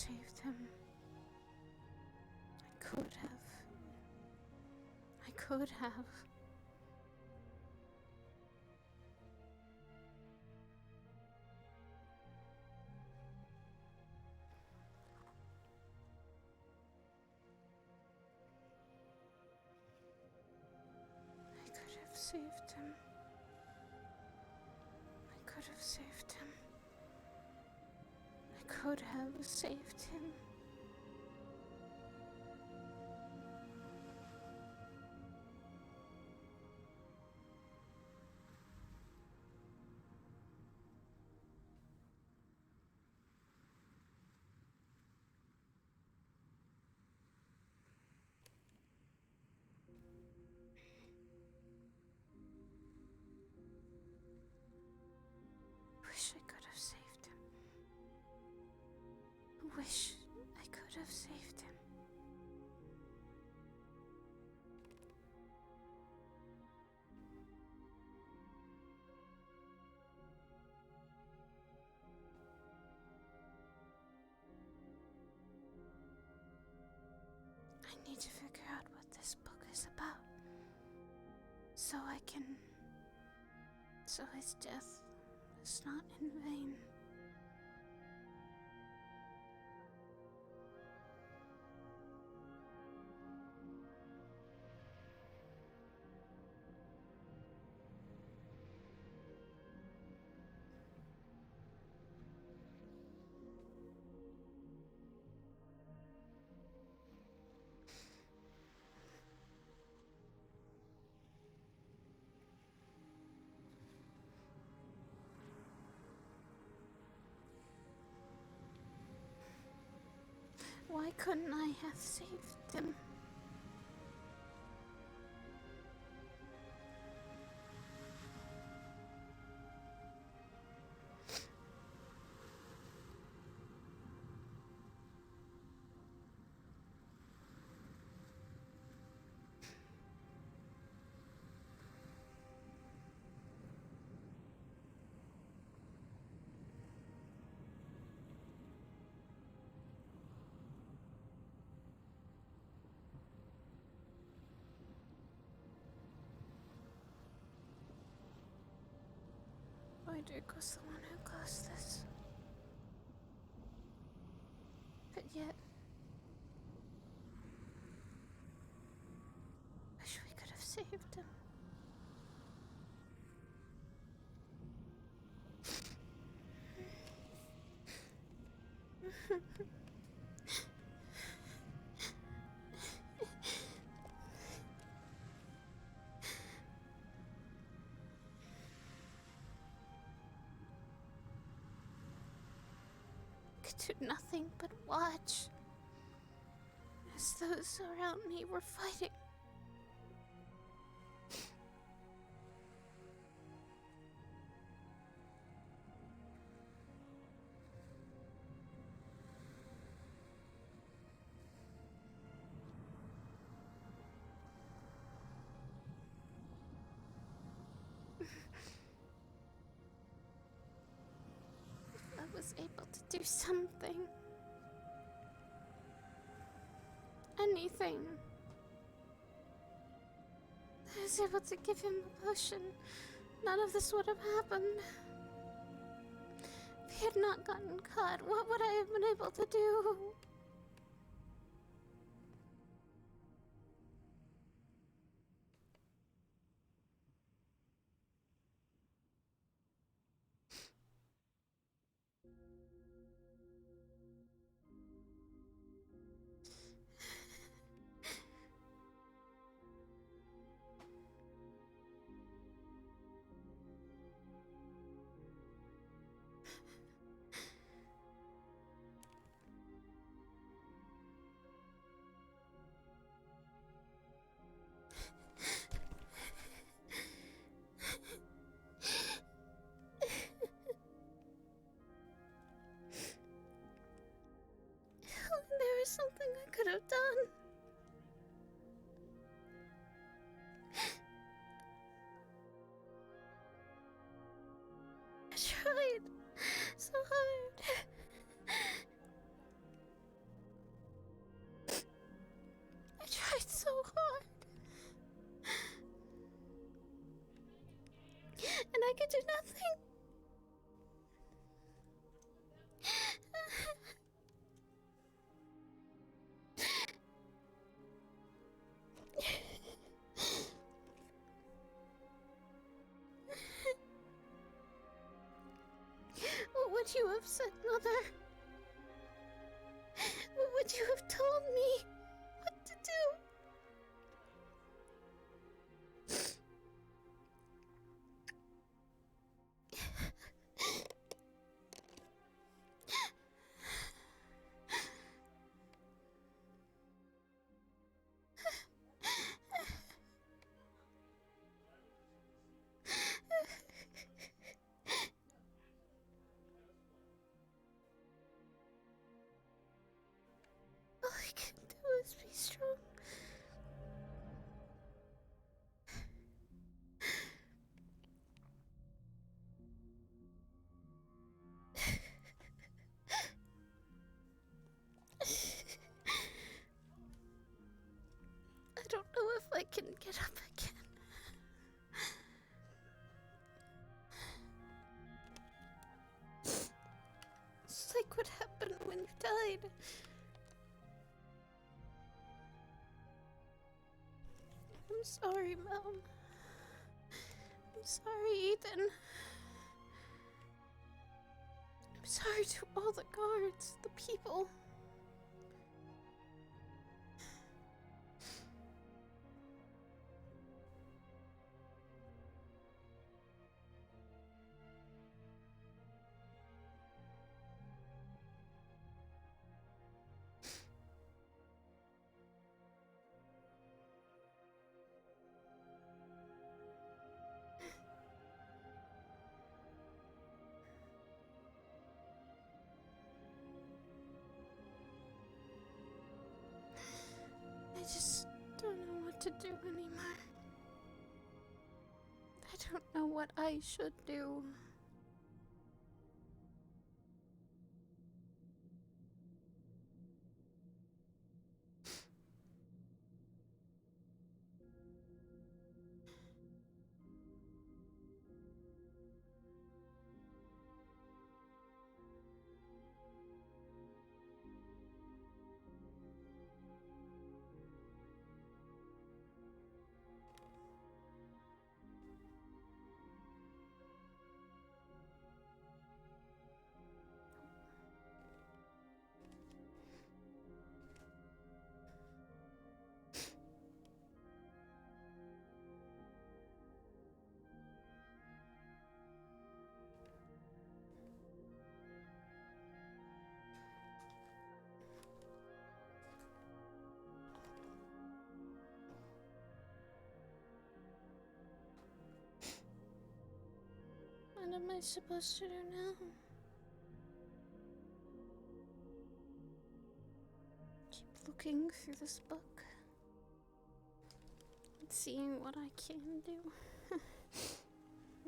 saved him. I could have. I could have. I could have saved him. I could have saved him. I could have saved him. Wish I could have saved him. Wish I could have saved him. I need to figure out what this book is about. So his death is not in vain. Why couldn't I have saved him? Wydrick was the one who caused this. But yet, wish we could have saved him. Could do nothing but watch as those around me were fighting. I was able to do something. Anything. I was able to give him the potion. None of this would have happened. If he had not gotten caught, what would I have been able to do? There was something I could have done. I tried so hard. I could do nothing. What would you have said, Mother? What would you have told me what to do? All I can do is be strong. I don't know if I can get up again. It's like what happened when you died. I'm sorry, Mom. I'm sorry, Ethan. I'm sorry to all the guards, the people. I just don't know what to do anymore. I don't know what I should do. What am I supposed to do now? Keep looking through this book and seeing what I can do.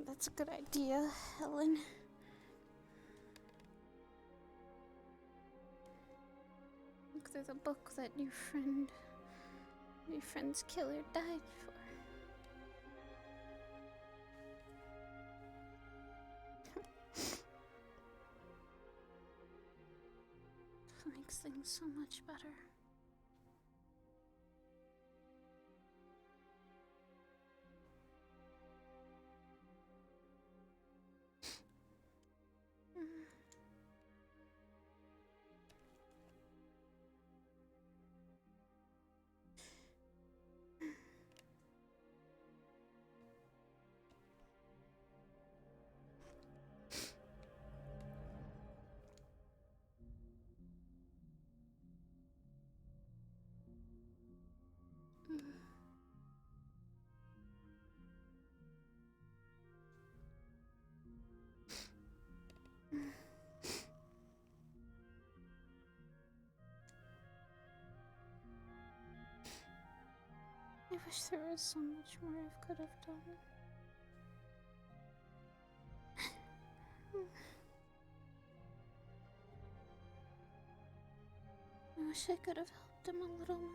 That's a good idea, Elyn. Look through the book that your friend's killer died for. Makes things so much better. I wish there was so much more I could have done. I wish I could have helped him a little more.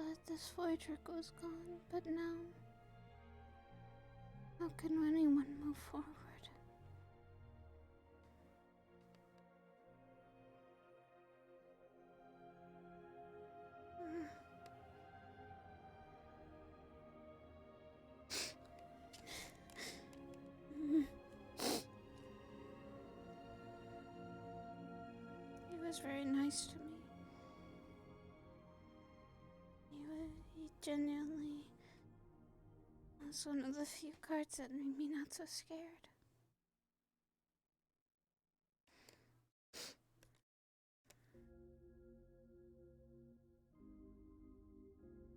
thought this voyager was gone, but now, how can anyone move forward? He was very nice to me. He genuinely was one of the few cards that made me not so scared.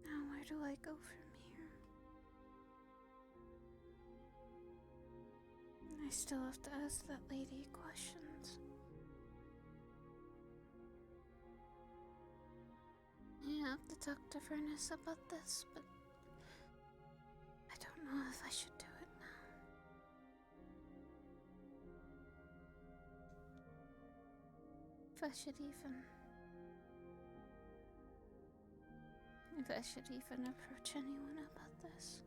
Now where do I go from here? I still have to ask that lady questions. I have to talk to Furnace about this, but I don't know if I should do it now. If I should even approach anyone about this.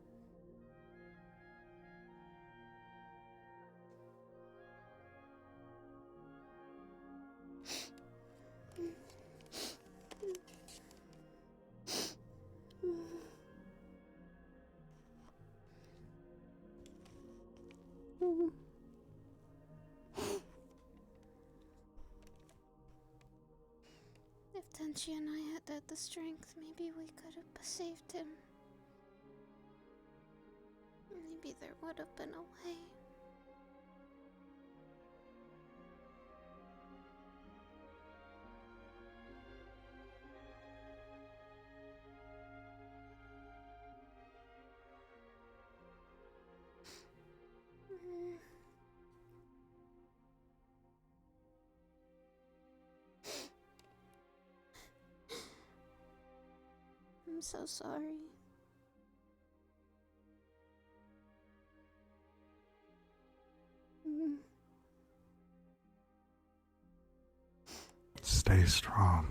If Tenchi and I had had the strength, maybe we could have saved him. Maybe there would have been a way. I'm so sorry. Stay strong.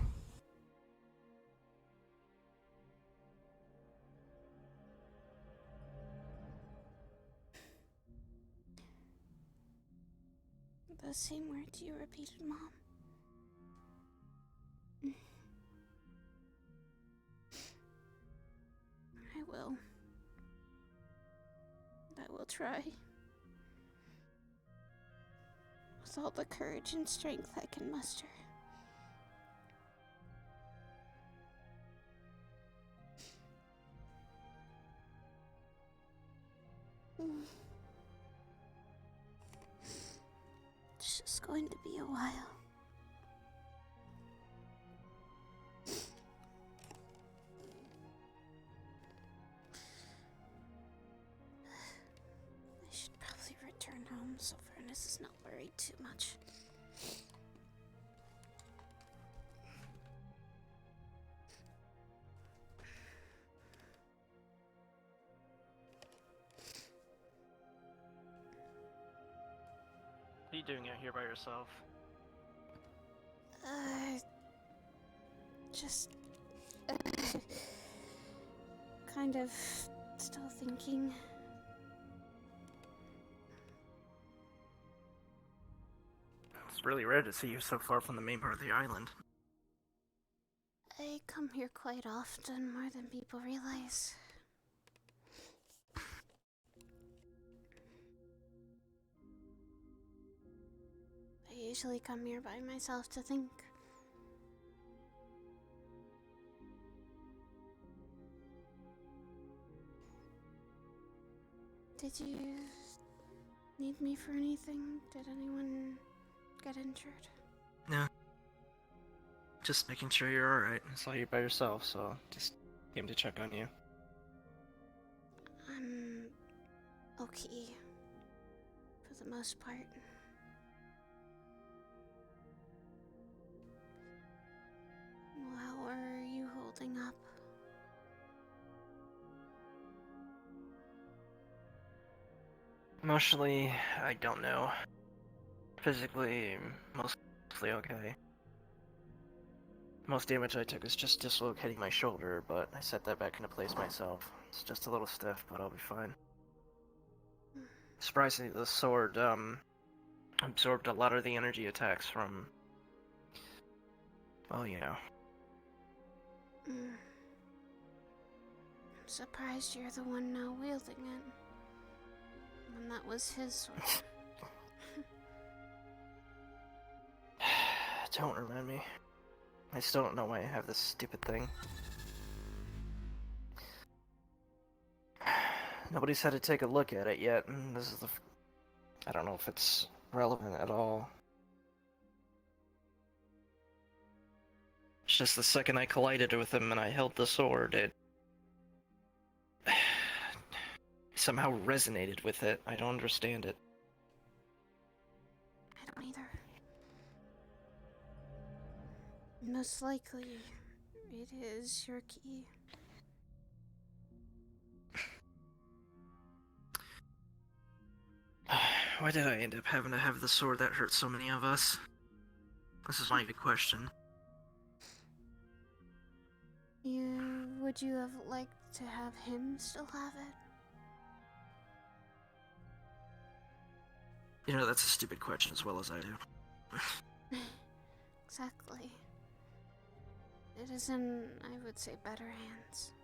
The same words you repeated, Mom. I will try. With all the courage and strength I can muster. It's just going to be a while. I should probably return home so Furnace is not worried too much. What are you doing out here by yourself? Just kind of still thinking. It's really rare to see you so far from the main part of the island. I come here quite often, more than people realize. I usually come here by myself to think. Did you need me for anything? Did anyone get injured? No. Just making sure you're alright. I saw you by yourself, so just came to check on you. I'm okay. For the most part. Well, how are you holding up? Emotionally, I don't know. Physically, mostly okay. Most damage I took was just dislocating my shoulder, but I set that back into place myself. It's just a little stiff, but I'll be fine. Surprisingly, the sword, absorbed a lot of the energy attacks from... well, you know. I'm surprised you're the one now wielding it. When that was his sword. Don't remind me. I still don't know why I have this stupid thing. Nobody's had to take a look at it yet, and this is the... I don't know if it's relevant at all. It's just the second I collided with him and I held the sword, it... somehow resonated with it. I don't understand it. I don't either. Most likely, it is your key. Why did I end up having to have the sword that hurt so many of us? This is my big question. Would you have liked to have him still have it? You know, that's a stupid question as well as I do. Exactly. It is in, I would say, better hands.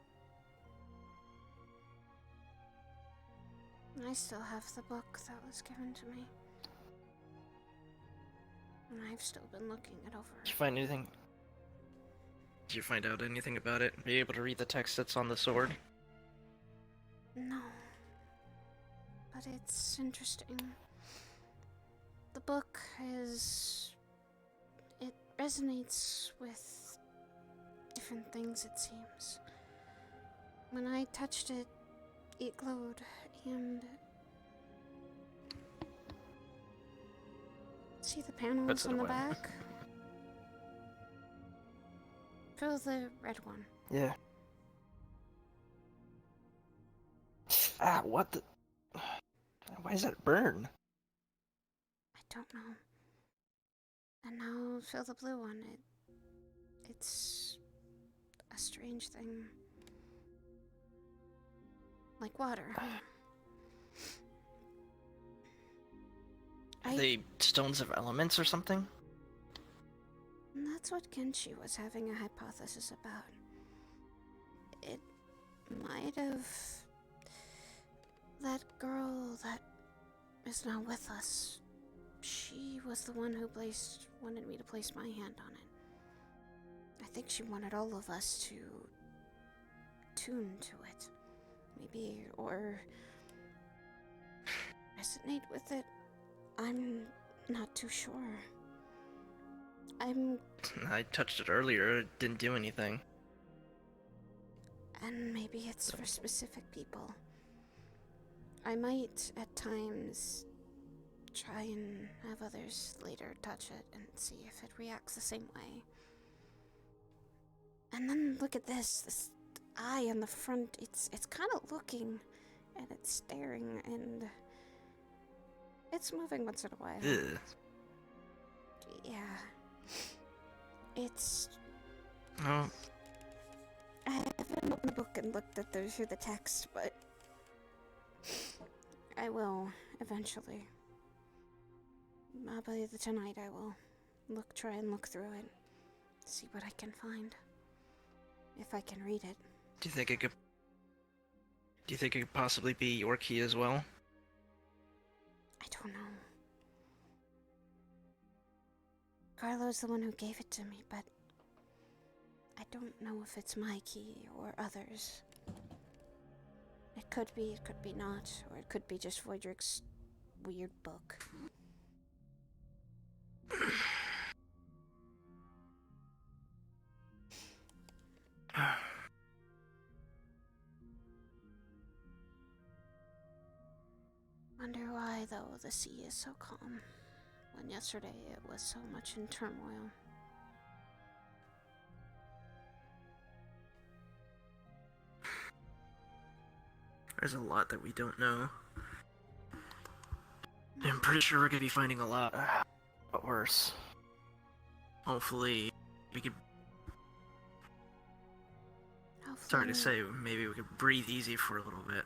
I still have the book that was given to me. And I've still been looking it over. Did you find anything? Did you find out anything about it? Be able to read the text that's on the sword? No. But it's interesting. The book is... it resonates with different things, it seems. When I touched it, it glowed, and... see the panels Puts it on the away. back? Feel the red one. Yeah. Ah, what the... Why does that burn? I don't know. And now feel the blue one. It's a strange thing. Like water. Are they stones of elements or something? That's what Kenshi was having a hypothesis about. It might have... that girl that is now with us, she was the one who wanted me to place my hand on it. I think she wanted all of us to tune to it. Maybe, or resonate with it. I'm not too sure. I touched it earlier, it didn't do anything. And maybe it's for specific people. I might, at times, try and have others later touch it and see if it reacts the same way. And then look at this eye on the front. It's kind of looking, and it's staring, and it's moving once in a while. Ugh. Yeah. It's... Oh. I haven't opened the book and looked at through the text, but I will eventually. By tonight I will try and look through it, see what I can find. If I can read it. Do you think it could possibly be your key as well? I don't know. Carlo's the one who gave it to me, but I don't know if it's my key or others. It could be not, or it could be just Voidric's weird book. Wonder why, though, the sea is so calm, when yesterday it was so much in turmoil. There's a lot that we don't know. I'm pretty sure we're gonna be finding a lot, but worse. Hopefully, we could Sorry to say, maybe we could breathe easy for a little bit.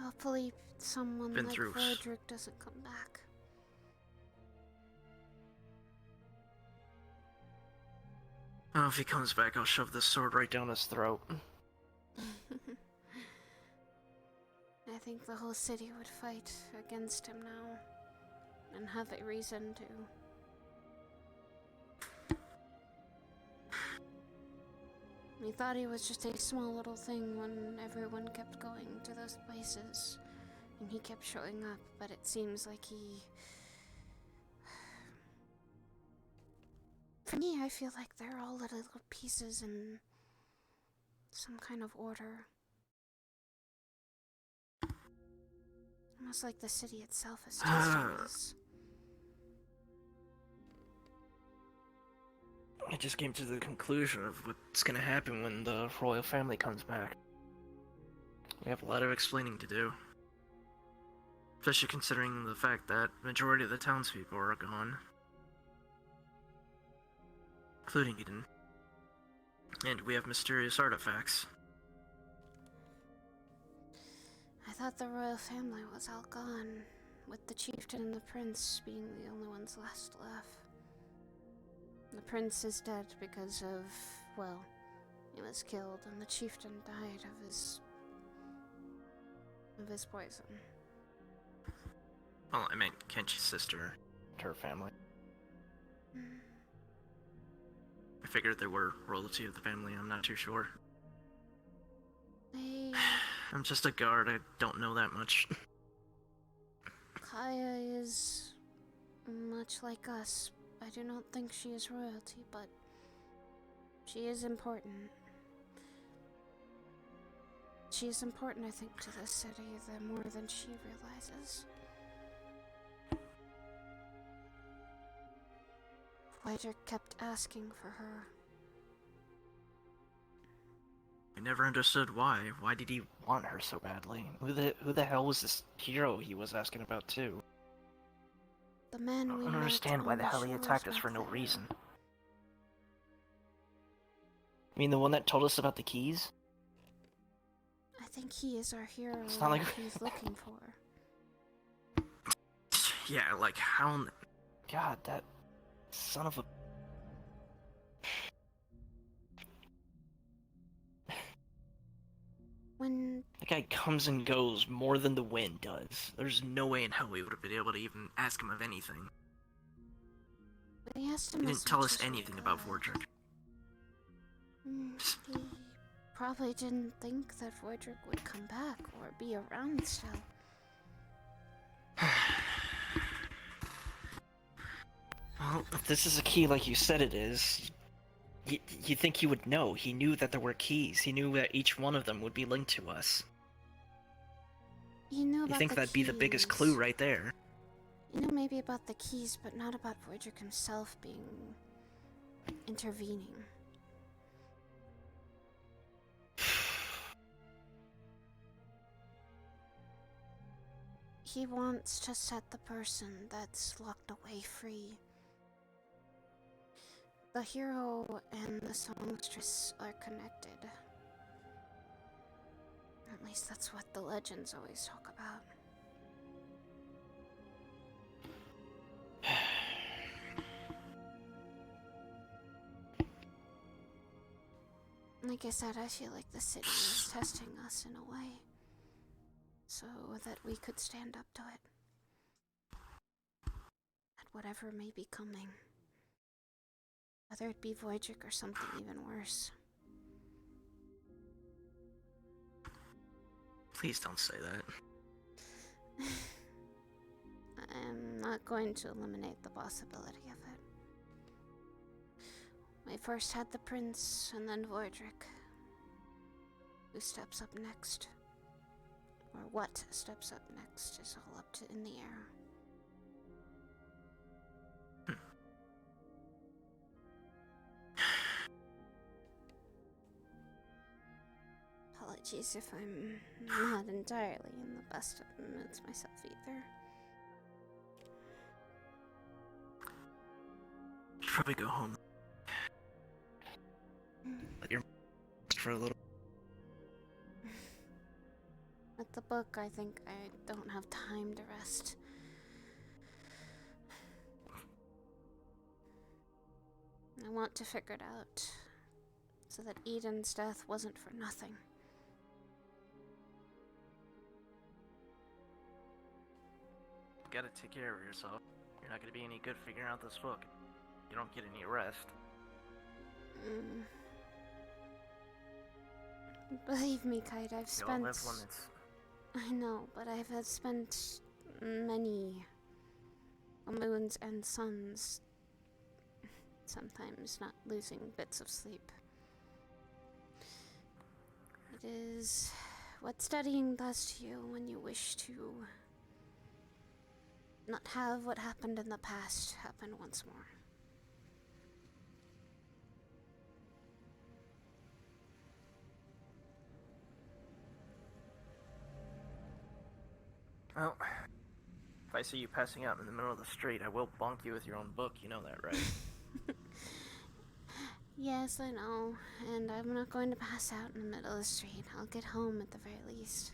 Hopefully someone Been like through Roderick doesn't come back. Oh, if he comes back, I'll shove this sword right down his throat. I think the whole city would fight against him now, and have a reason to. We thought he was just a small little thing when everyone kept going to those places, and he kept showing up, but it seems like he... For me, I feel like they're all little pieces in some kind of order. Almost like the city itself is testing us. I just came to the conclusion of what's gonna happen when the royal family comes back. We have a lot of explaining to do. Especially considering the fact that majority of the townspeople are gone. Including Eden. And we have mysterious artifacts. I thought the royal family was all gone, with the chieftain and the prince being the only ones left. The prince is dead because of, well, he was killed, and the chieftain died of his poison. Well, I meant Kenchi's sister, her family. I figured there were royalty of the family, I'm not too sure. I'm just a guard, I don't know that much. Kaya is much like us. I do not think she is royalty, but she is important. She is important, I think, to this city, more than she realizes. Voyager kept asking for her. I never understood why. Why did he want her so badly? Who the hell was this hero he was asking about too? The man we I don't understand met why on the hell he shores attacked us back for no there. reason. I mean, the one that told us about the keys? I think he is our hero It's not like- he's looking for. Yeah, like how... God, that son of a... When That guy comes and goes more than the wind does. There's no way in hell we would have been able to even ask him of anything. we asked He him didn't tell us messages anything were about good. Vordrick. He probably didn't think that Voidrick would come back or be around still. Well, if this is a key like you said it is, you think he would know. He knew that there were keys. He knew that each one of them would be linked to us. You knew You about think the that'd be the biggest clue right there. You know maybe about the keys, but not about Voidrick himself being... intervening. He wants to set the person that's locked away free. The hero and the songstress are connected. At least that's what the legends always talk about. Like I said, I feel like the city is testing us in a way, so that we could stand up to it. At whatever may be coming. Whether it be Voidrick or something even worse. Please don't say that. I'm not going to eliminate the possibility of it. We first had the prince, and then Voidrick. Who steps up next? Or what steps up next is all up to in the air. Apologies if I'm not entirely in the best of moods myself either. You should probably go home. Let your for a little. With the book, I think I don't have time to rest. I want to figure it out, so that Eden's death wasn't for nothing. You gotta take care of yourself. You're not gonna be any good figuring out this book. You don't get any rest. Believe me, Kite, I've You all spent... live limits. I know, but I've spent many moons and suns, sometimes not losing bits of sleep. It is what studying does to you when you wish to not have what happened in the past happen once more. Well, if I see you passing out in the middle of the street, I will bonk you with your own book. You know that, right? Yes, I know, and I'm not going to pass out in the middle of the street. I'll get home at the very least.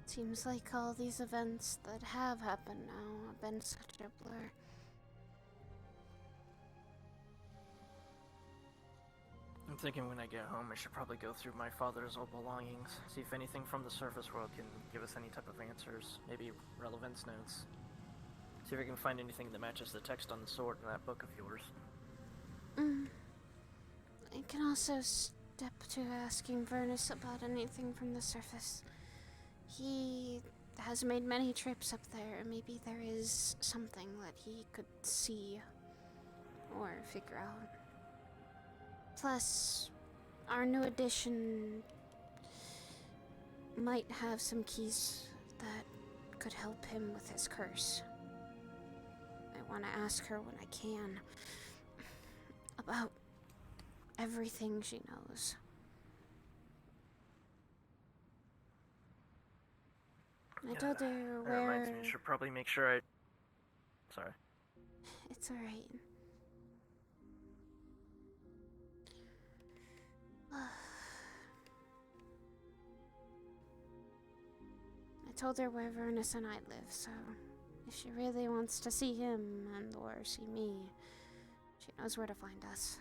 Seems like all these events that have happened now have been such a blur. I'm thinking when I get home, I should probably go through my father's old belongings, see if anything from the surface world can give us any type of answers, maybe relevance notes. See if I can find anything that matches the text on the sword in that book of yours. I can also step to asking Vernus about anything from the surface. He has made many trips up there. Maybe there is something that he could see or figure out. Plus, our new edition might have some keys that could help him with his curse. I want to ask her when I can about everything she knows. I told her That where... reminds me, I should probably make sure I... Sorry. It's alright. I told her where Vernus and I live, so if she really wants to see him and or see me, she knows where to find us.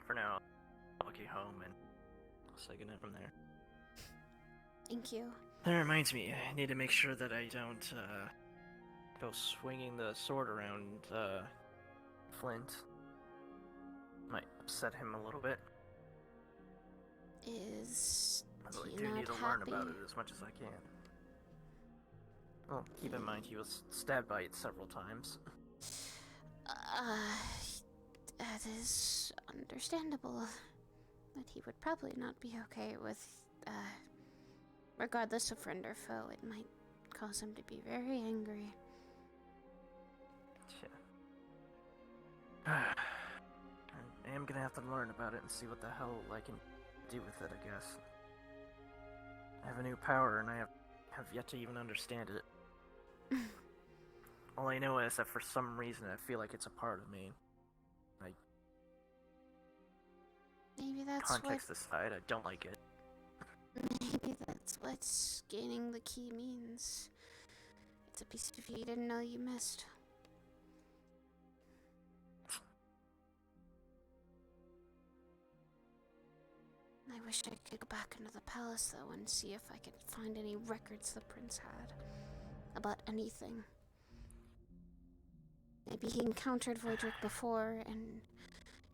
For now, I'll walk you home and I'll say goodnight from there. Thank you. That reminds me, I need to make sure that I don't, go swinging the sword around, Flint. Might upset him a little bit. Is Although he I do not need to learn happy? about it as much as I can. Well, keep in mind he was stabbed by it several times. That is understandable. But he would probably not be okay with, regardless of friend or foe, it might cause him to be very angry. I am gonna have to learn about it and see what the hell I can do with it, I guess. I have a new power and I have yet to even understand it. All I know is that for some reason I feel like it's a part of me. Like, Maybe that's context aside, I don't like it. Maybe that's what gaining the key means. It's a piece of you didn't know you missed. I wish I could go back into the palace, though, and see if I could find any records the prince had about anything. Maybe he encountered Voidrick before, and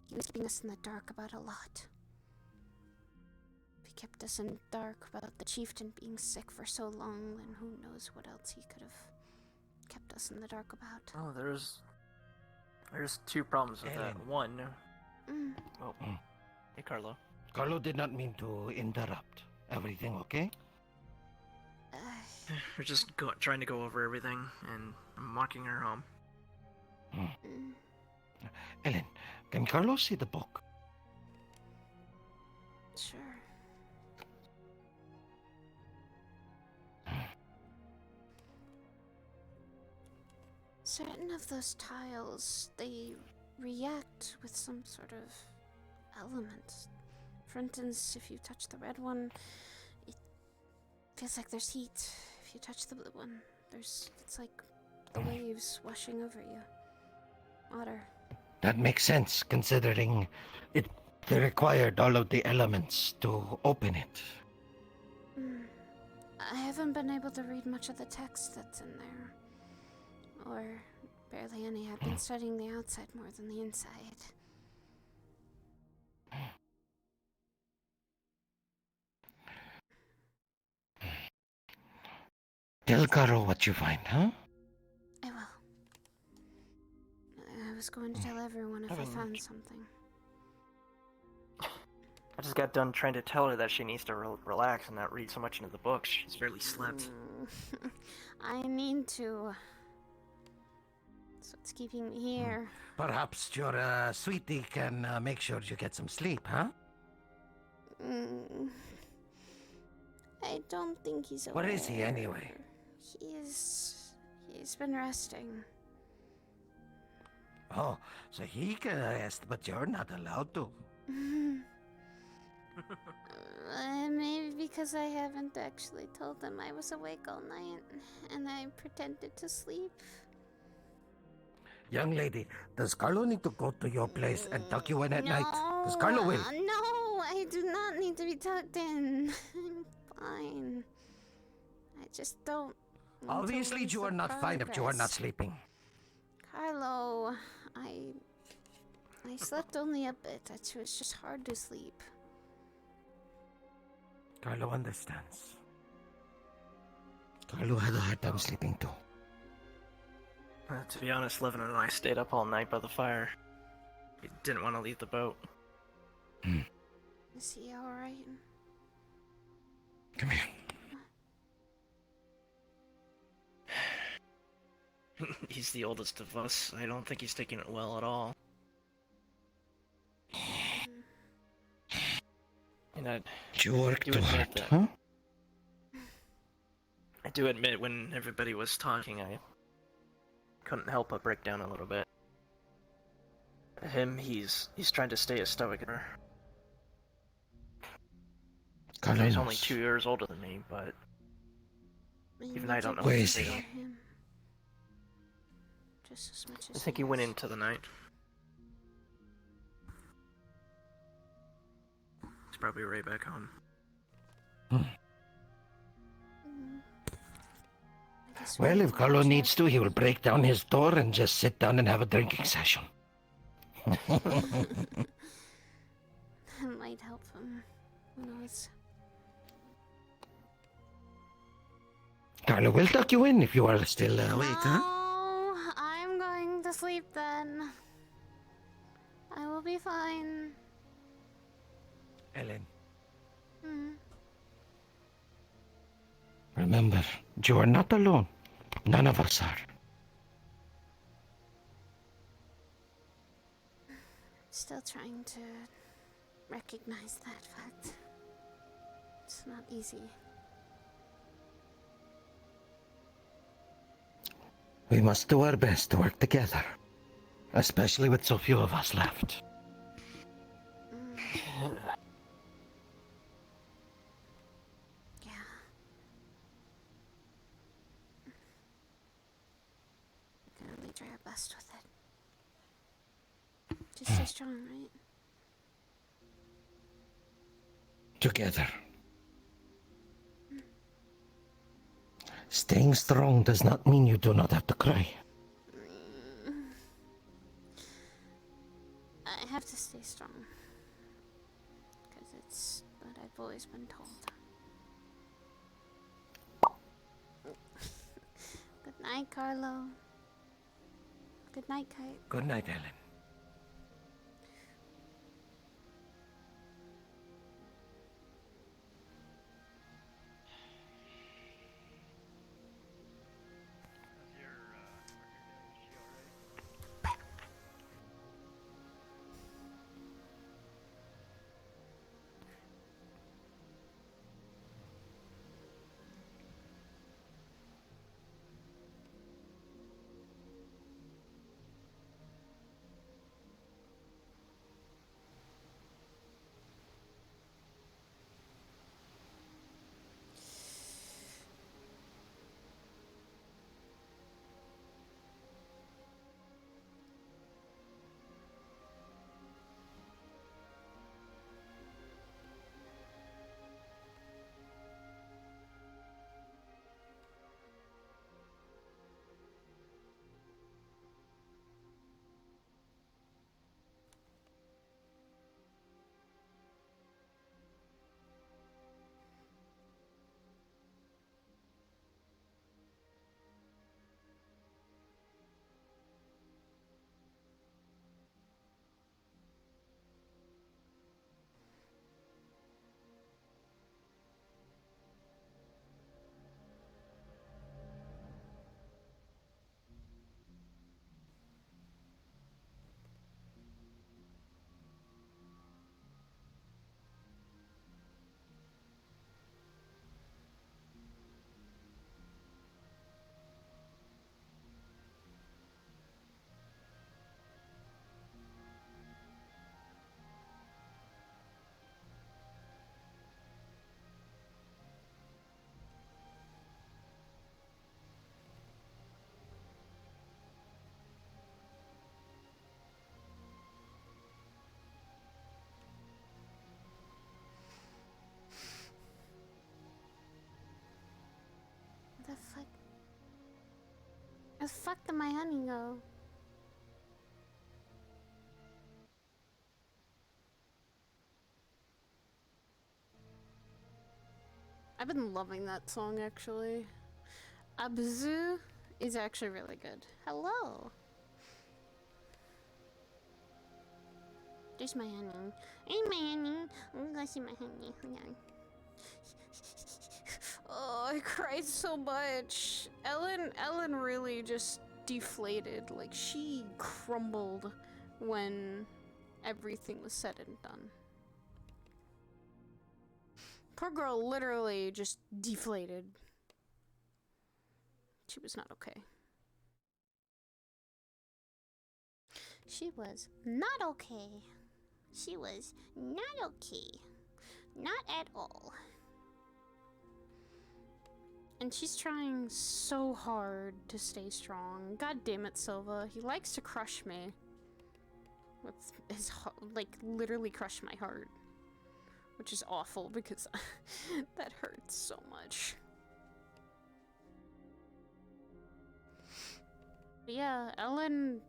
he was keeping us in the dark about a lot. If he kept us in the dark about the chieftain being sick for so long, then who knows what else he could have kept us in the dark about. Oh, there's two problems with that. Elyn. One... Oh. Hey, Carlo. Carlo did not mean to interrupt. Everything okay? We're just trying to go over everything, and I'm walking her home. Elyn, can Carlos see the book? Sure. Certain of those tiles, they react with some sort of element. For instance, if you touch the red one, it feels like there's heat. If you touch the blue one, it's like the waves washing over you. Water. That makes sense, considering they required all of the elements to open it. I haven't been able to read much of the text that's in there. Or barely any. I've been studying the outside more than the inside. Tell Caro what you find, huh? I will. I was going to tell everyone if I found something. I just got done trying to tell her that she needs to relax and not read so much into the books. She's barely slept. I need to. That's what's keeping me here. Perhaps your sweetie can make sure you get some sleep, huh? I don't think he's aware. Where is he anyway? He's been resting. Oh, so he can rest, but you're not allowed to. Maybe because I haven't actually told them I was awake all night, and I pretended to sleep. Young lady, does Carlo need to go to your place and tuck you in at night? Because Carlo will. No, I do not need to be tucked in. I'm fine. I just don't. Obviously, you are not fine if you are not sleeping. Carlo, I slept only a bit. It was just hard to sleep. Carlo understands. Carlo had a hard time sleeping too. To be honest, Levin and I stayed up all night by the fire. We didn't want to leave the boat. Is he alright? Come here. He's the oldest of us. I don't think he's taking it well at all. And You work too hard, huh? I do admit, when everybody was talking, I couldn't help but break down a little bit. He's trying to stay a stoic. He's only 2 years older than me, but even I don't know. Where is he? Just as much as I think he went into the night. He's probably right back home. Well, if Carlo needs to, he will break down his door and just sit down and have a drinking session. That might help him. Who knows? Carlo will tuck you in if you are still awake, huh? No, I'm going to sleep then. I will be fine. Elyn, Hmm. remember, you are not alone. None of us are. Still trying to recognize that fact. It's not easy. We must do our best to work together. Especially with so few of us left. Yeah. We can only try our best with it. Just stay strong, right? Together. Staying strong does not mean you do not have to cry. I have to stay strong. Because it's what I've always been told. Good night, Carlo. Good night, Kite. Good night, Elyn. the fuck? Where the fuck did my honey go? I've been loving that song actually. Abzu is actually really good. Hello. There's my honey. Hey, my honey. I'm gonna see my honey. Hold on. Oh, I cried so much. Elyn really just deflated. Like, she crumbled when everything was said and done. Poor girl literally just deflated. She was not okay. She was not okay. She was not okay. Not at all. And she's trying so hard to stay strong. God damn it, Silva. He likes to crush me. With his, like, literally crush my heart. Which is awful because that hurts so much. But yeah, Elyn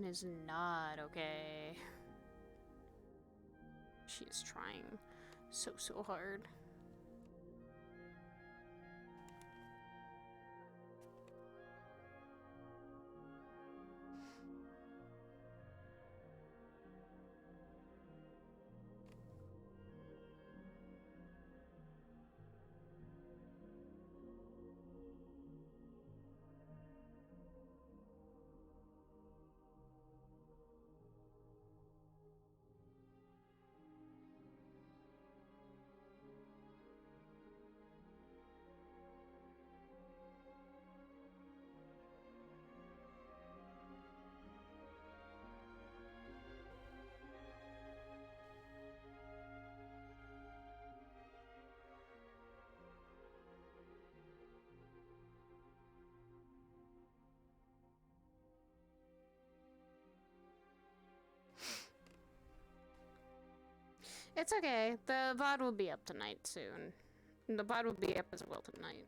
is not okay. She is trying so hard. It's okay. The VOD will be up tonight soon. The VOD will be up as well tonight.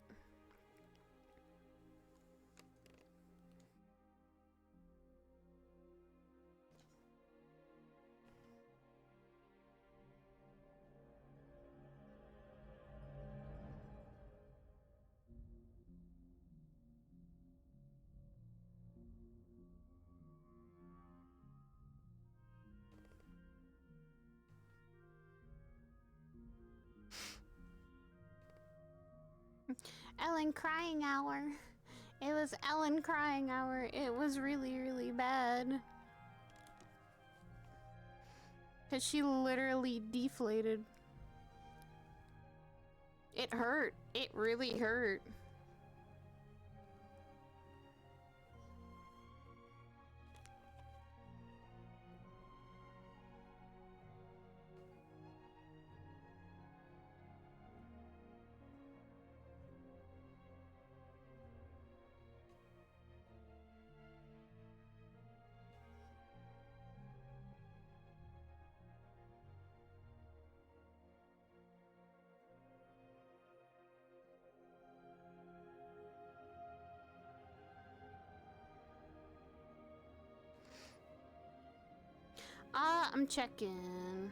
Elyn crying hour. It was Elyn crying hour. It was really bad. Cause she literally deflated. It hurt. It really hurt. I'm checking.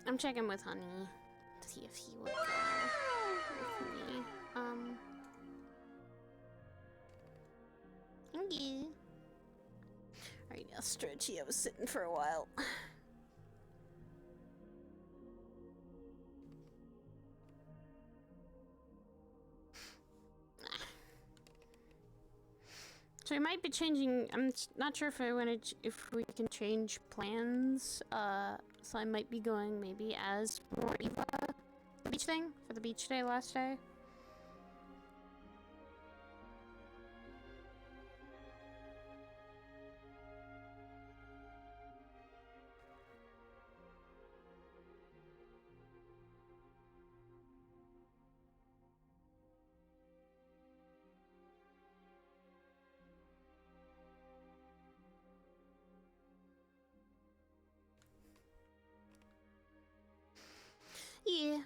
I'm checking with Honey to see if he would go with me. Yeah. Alright, now stretchy. I was sitting for a while. So we might be changing. I'm not sure if I want to, if we can change plans. So I might be going maybe as more Eva, the beach thing for the beach day last day. Yeah.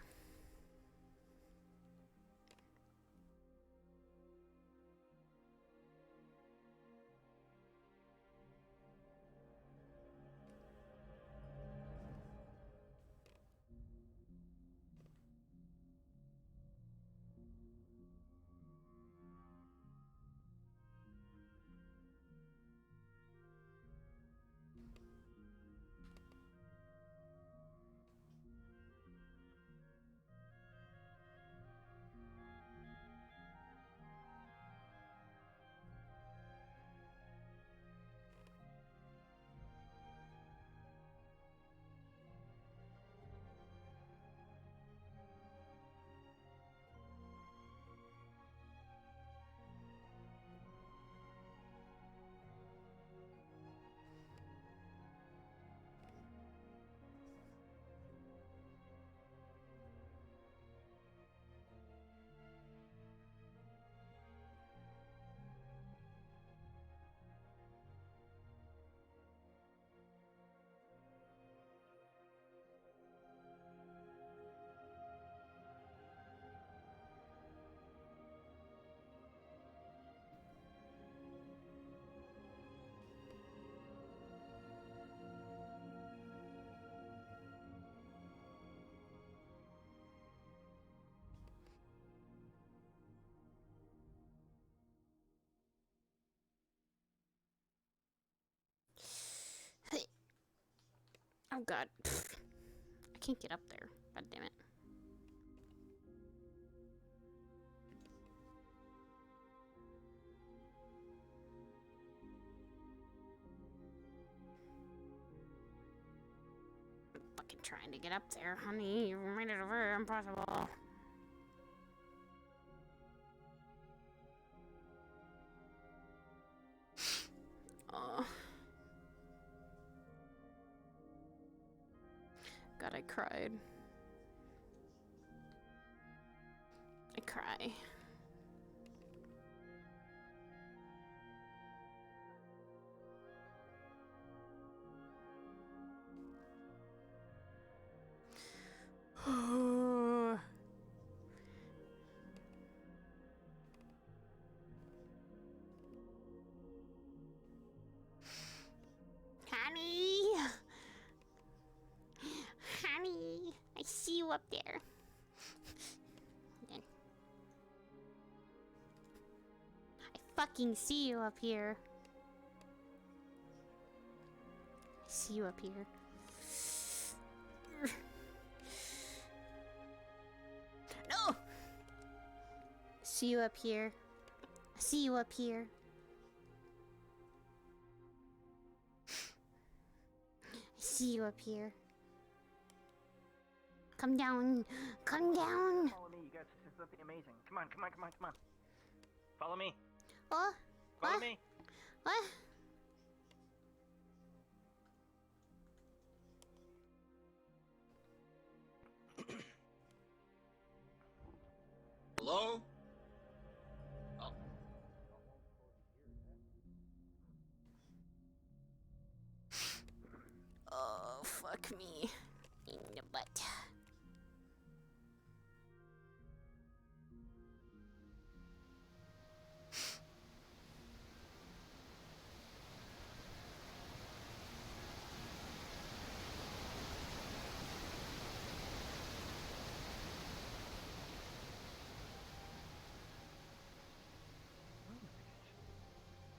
Oh god. I can't get up there. God damn it. I'm fucking trying to get up there, honey. You made it over impossible. Oh. God, I cried. I cry. Honey! Honey! I see you up there. I fucking see you up here. I see you up here. No! See you up here. I see you up here. I see you up here. Come down. Come down. Follow me, you guys. This is something amazing. Come on, come on, come on, come on. Follow me. What? Follow What? me. What? Hello? Oh. Oh, fuck me. In the butt.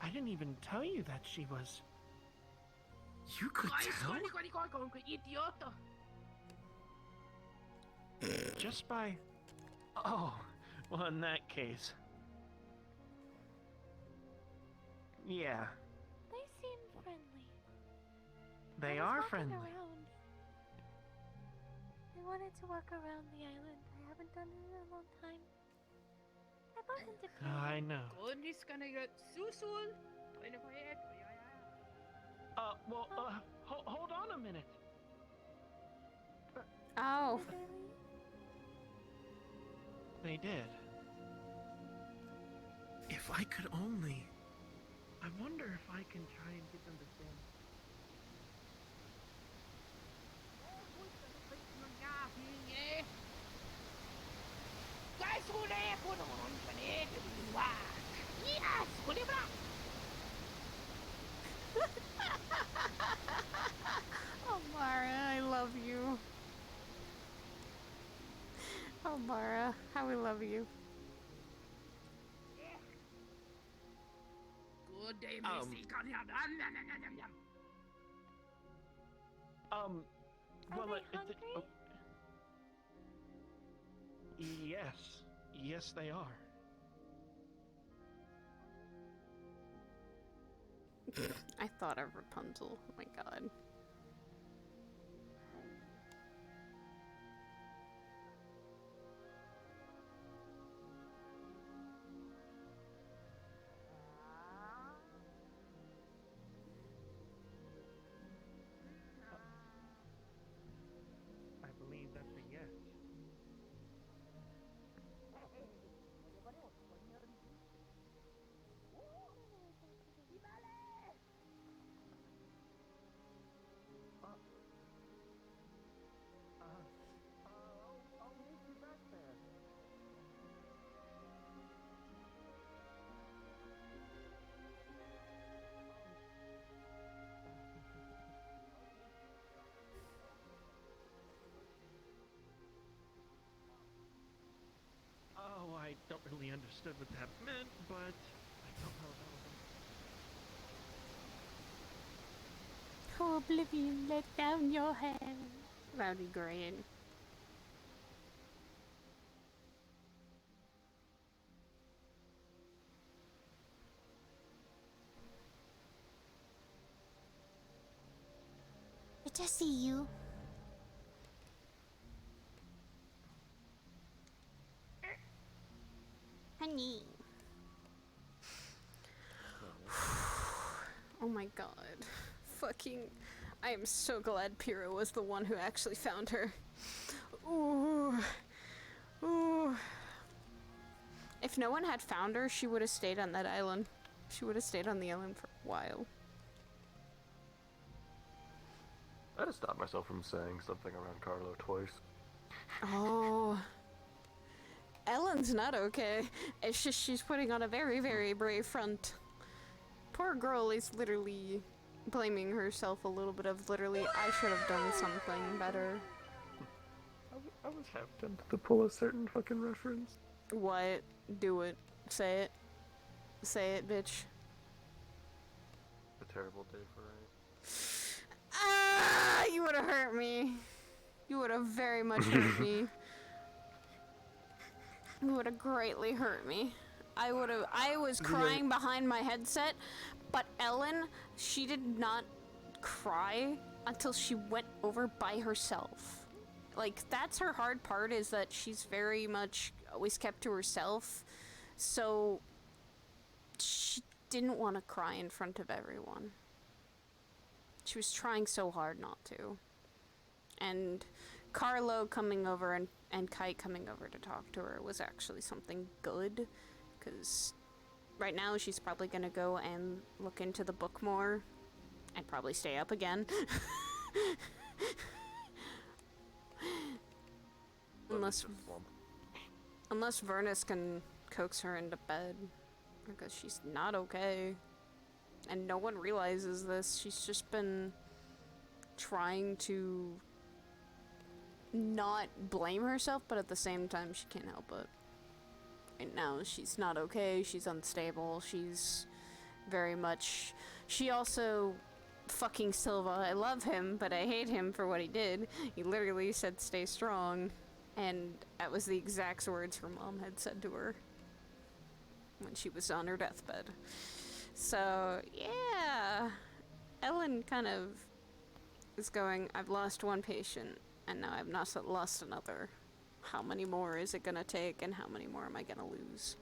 I didn't even tell you that she was. You could tell? Just by. Oh, well, in that case. Yeah, They seem friendly. they I was are walking friendly. Around. I wanted to walk around the island. I haven't done it in a long time. I bumped into Chloe. I know. Hold on a minute. Oh. Did they leave? They did. If I could only. I wonder if I can try and get them to stand. Oh, Mara, I love you. Oh, Mara, how we love you. Are Well, they hungry? Yes. Yes, they are. I thought of Rapunzel. Oh my god. I believe that's a yes. I'll meet you back there. Oh, I don't really understand what that meant, but I don't know Oh, Oblivion, let down your head. That'd be great. Good to see you. Honey. Oh my god. Fucking. I am so glad Pyrrha was the one who actually found her. Ooh. Ooh. If no one had found her, she would have stayed on that island. She would have stayed on the island for a while. I had to stop myself from saying something around Carlo twice. Oh. Ellen's not okay. It's just she's putting on a very, very brave front. Poor girl is literally blaming herself a little bit of literally, I should have done something better. I was half tempted to pull a certain fucking reference. What? Do it. Say it. Say it, bitch. A terrible day for rain. Ah! You would have hurt me. You would have very much hurt me. You would have greatly hurt me. I was crying behind my headset, but Elyn, she did not cry until she went over by herself. Like, that's her hard part, is that she's very much always kept to herself, so she didn't want to cry in front of everyone. She was trying so hard not to. And Carlo coming over and Kite coming over to talk to her was actually something good, because right now she's probably going to go and look into the book more and probably stay up again. Unless Vernus can coax her into bed, because she's not okay. And no one realizes this. She's just been trying to not blame herself, but at the same time she can't help it. Right now she's not okay, she's unstable, she's very much. She also fucking Silva. I love him, but I hate him for what he did. He literally said stay strong, and that was the exact words her mom had said to her when she was on her deathbed. So, yeah. Elyn kind of is going, I've lost one patient, and now I've not lost another. How many more is it gonna take, and how many more am I gonna lose?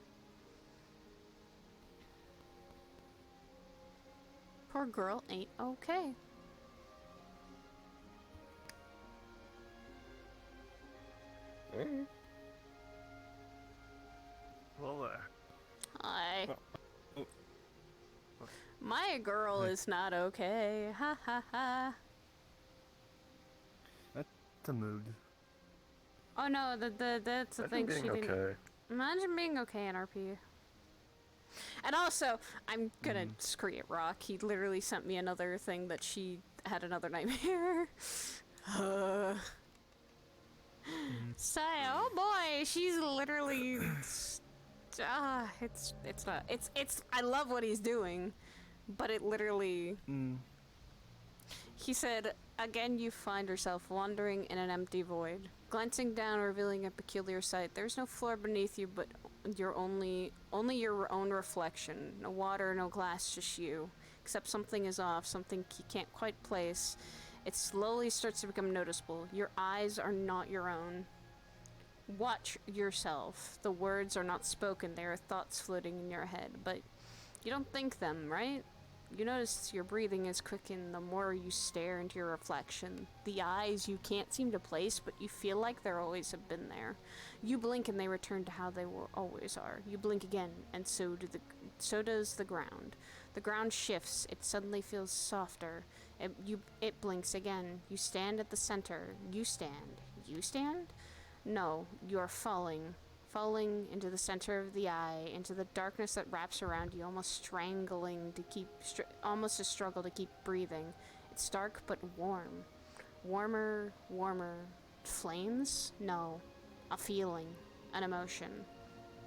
Poor girl ain't okay. Hey. Well, Hi. Oh. My girl is not okay. Ha ha ha. That's a mood. Oh no, that's the thing she didn't. Okay. Imagine being okay in RP. And also, I'm gonna screw it, Rock. He literally sent me another thing that she had another nightmare. So, oh boy, she's literally. It's not. It's. I love what he's doing, but it literally. He said, again, you find yourself wandering in an empty void. Glancing down, revealing a peculiar sight. There's no floor beneath you, but you're only your own reflection. No water, no glass, just you. Except something is off, something you can't quite place. It slowly starts to become noticeable. Your eyes are not your own. Watch yourself. The words are not spoken, they are thoughts floating in your head, but you don't think them, right? You notice your breathing is quickened the more you stare into your reflection. The eyes you can't seem to place, but you feel like they always have been there. You blink and they return to how they always are. You blink again, and so does the ground. The ground shifts. It suddenly feels softer. It blinks again. You stand at the center. You stand. You stand? No, you are falling into the center of the eye, into the darkness that wraps around you, almost strangling to keep, almost a struggle to keep breathing. It's dark but warm. Warmer. Flames? No. A feeling. An emotion.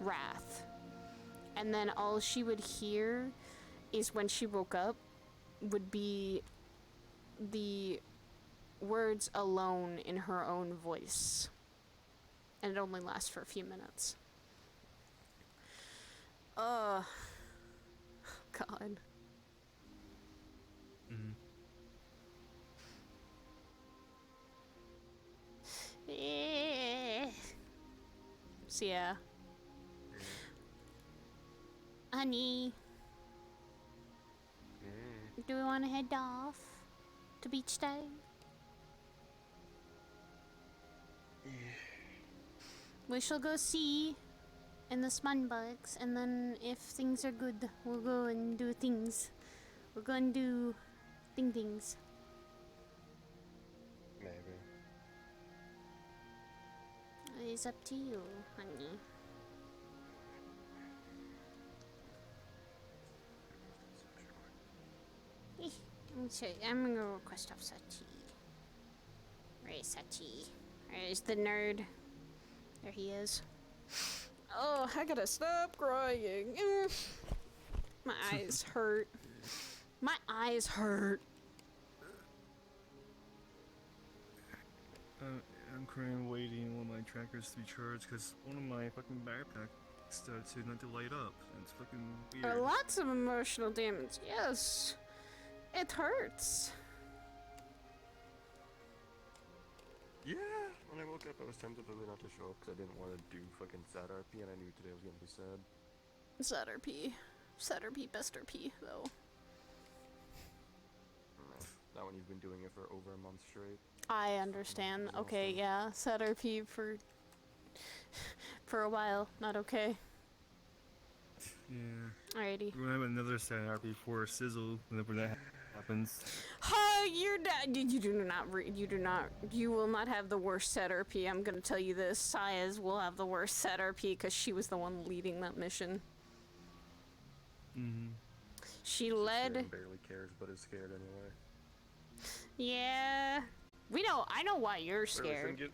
Wrath. And then all she would hear is when she woke up would be the words alone in her own voice. And it only lasts for a few minutes. God. So yeah. Honey. Do we want to head off to beach day? We shall go see in the Spunbugs, and then if things are good, we'll go and do things. We'll go and do things. Maybe. It's up to you, honey. I'm gonna go request off Sachi. Where is Sachi? Where's the nerd? There he is. Oh, I gotta stop crying. My eyes hurt. My eyes hurt. I'm currently waiting on my trackers to be charged because one of my fucking backpacks started to not to light up. It's fucking weird. Lots of emotional damage. Yes, it hurts. Yeah. When I woke up, I was tentatively not to show up because I didn't want to do fucking sad RP, and I knew today was gonna be sad. Sad RP, best RP though. That one you've been doing it for over a month straight. I understand. Okay, yeah, sad RP for a while. Not okay. Yeah. Alrighty. We're gonna have another sad RP for Sizzle whenever that happens. You're not. You will not have the worst set RP. I'm gonna tell you this. Saya's will have the worst set RP because she was the one leading that mission. She led. Barely cares, but is scared anyway. Yeah. I know why you're scared.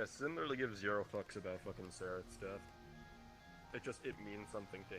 Sin literally gives zero fucks about fucking Sarah's stuff. It means something to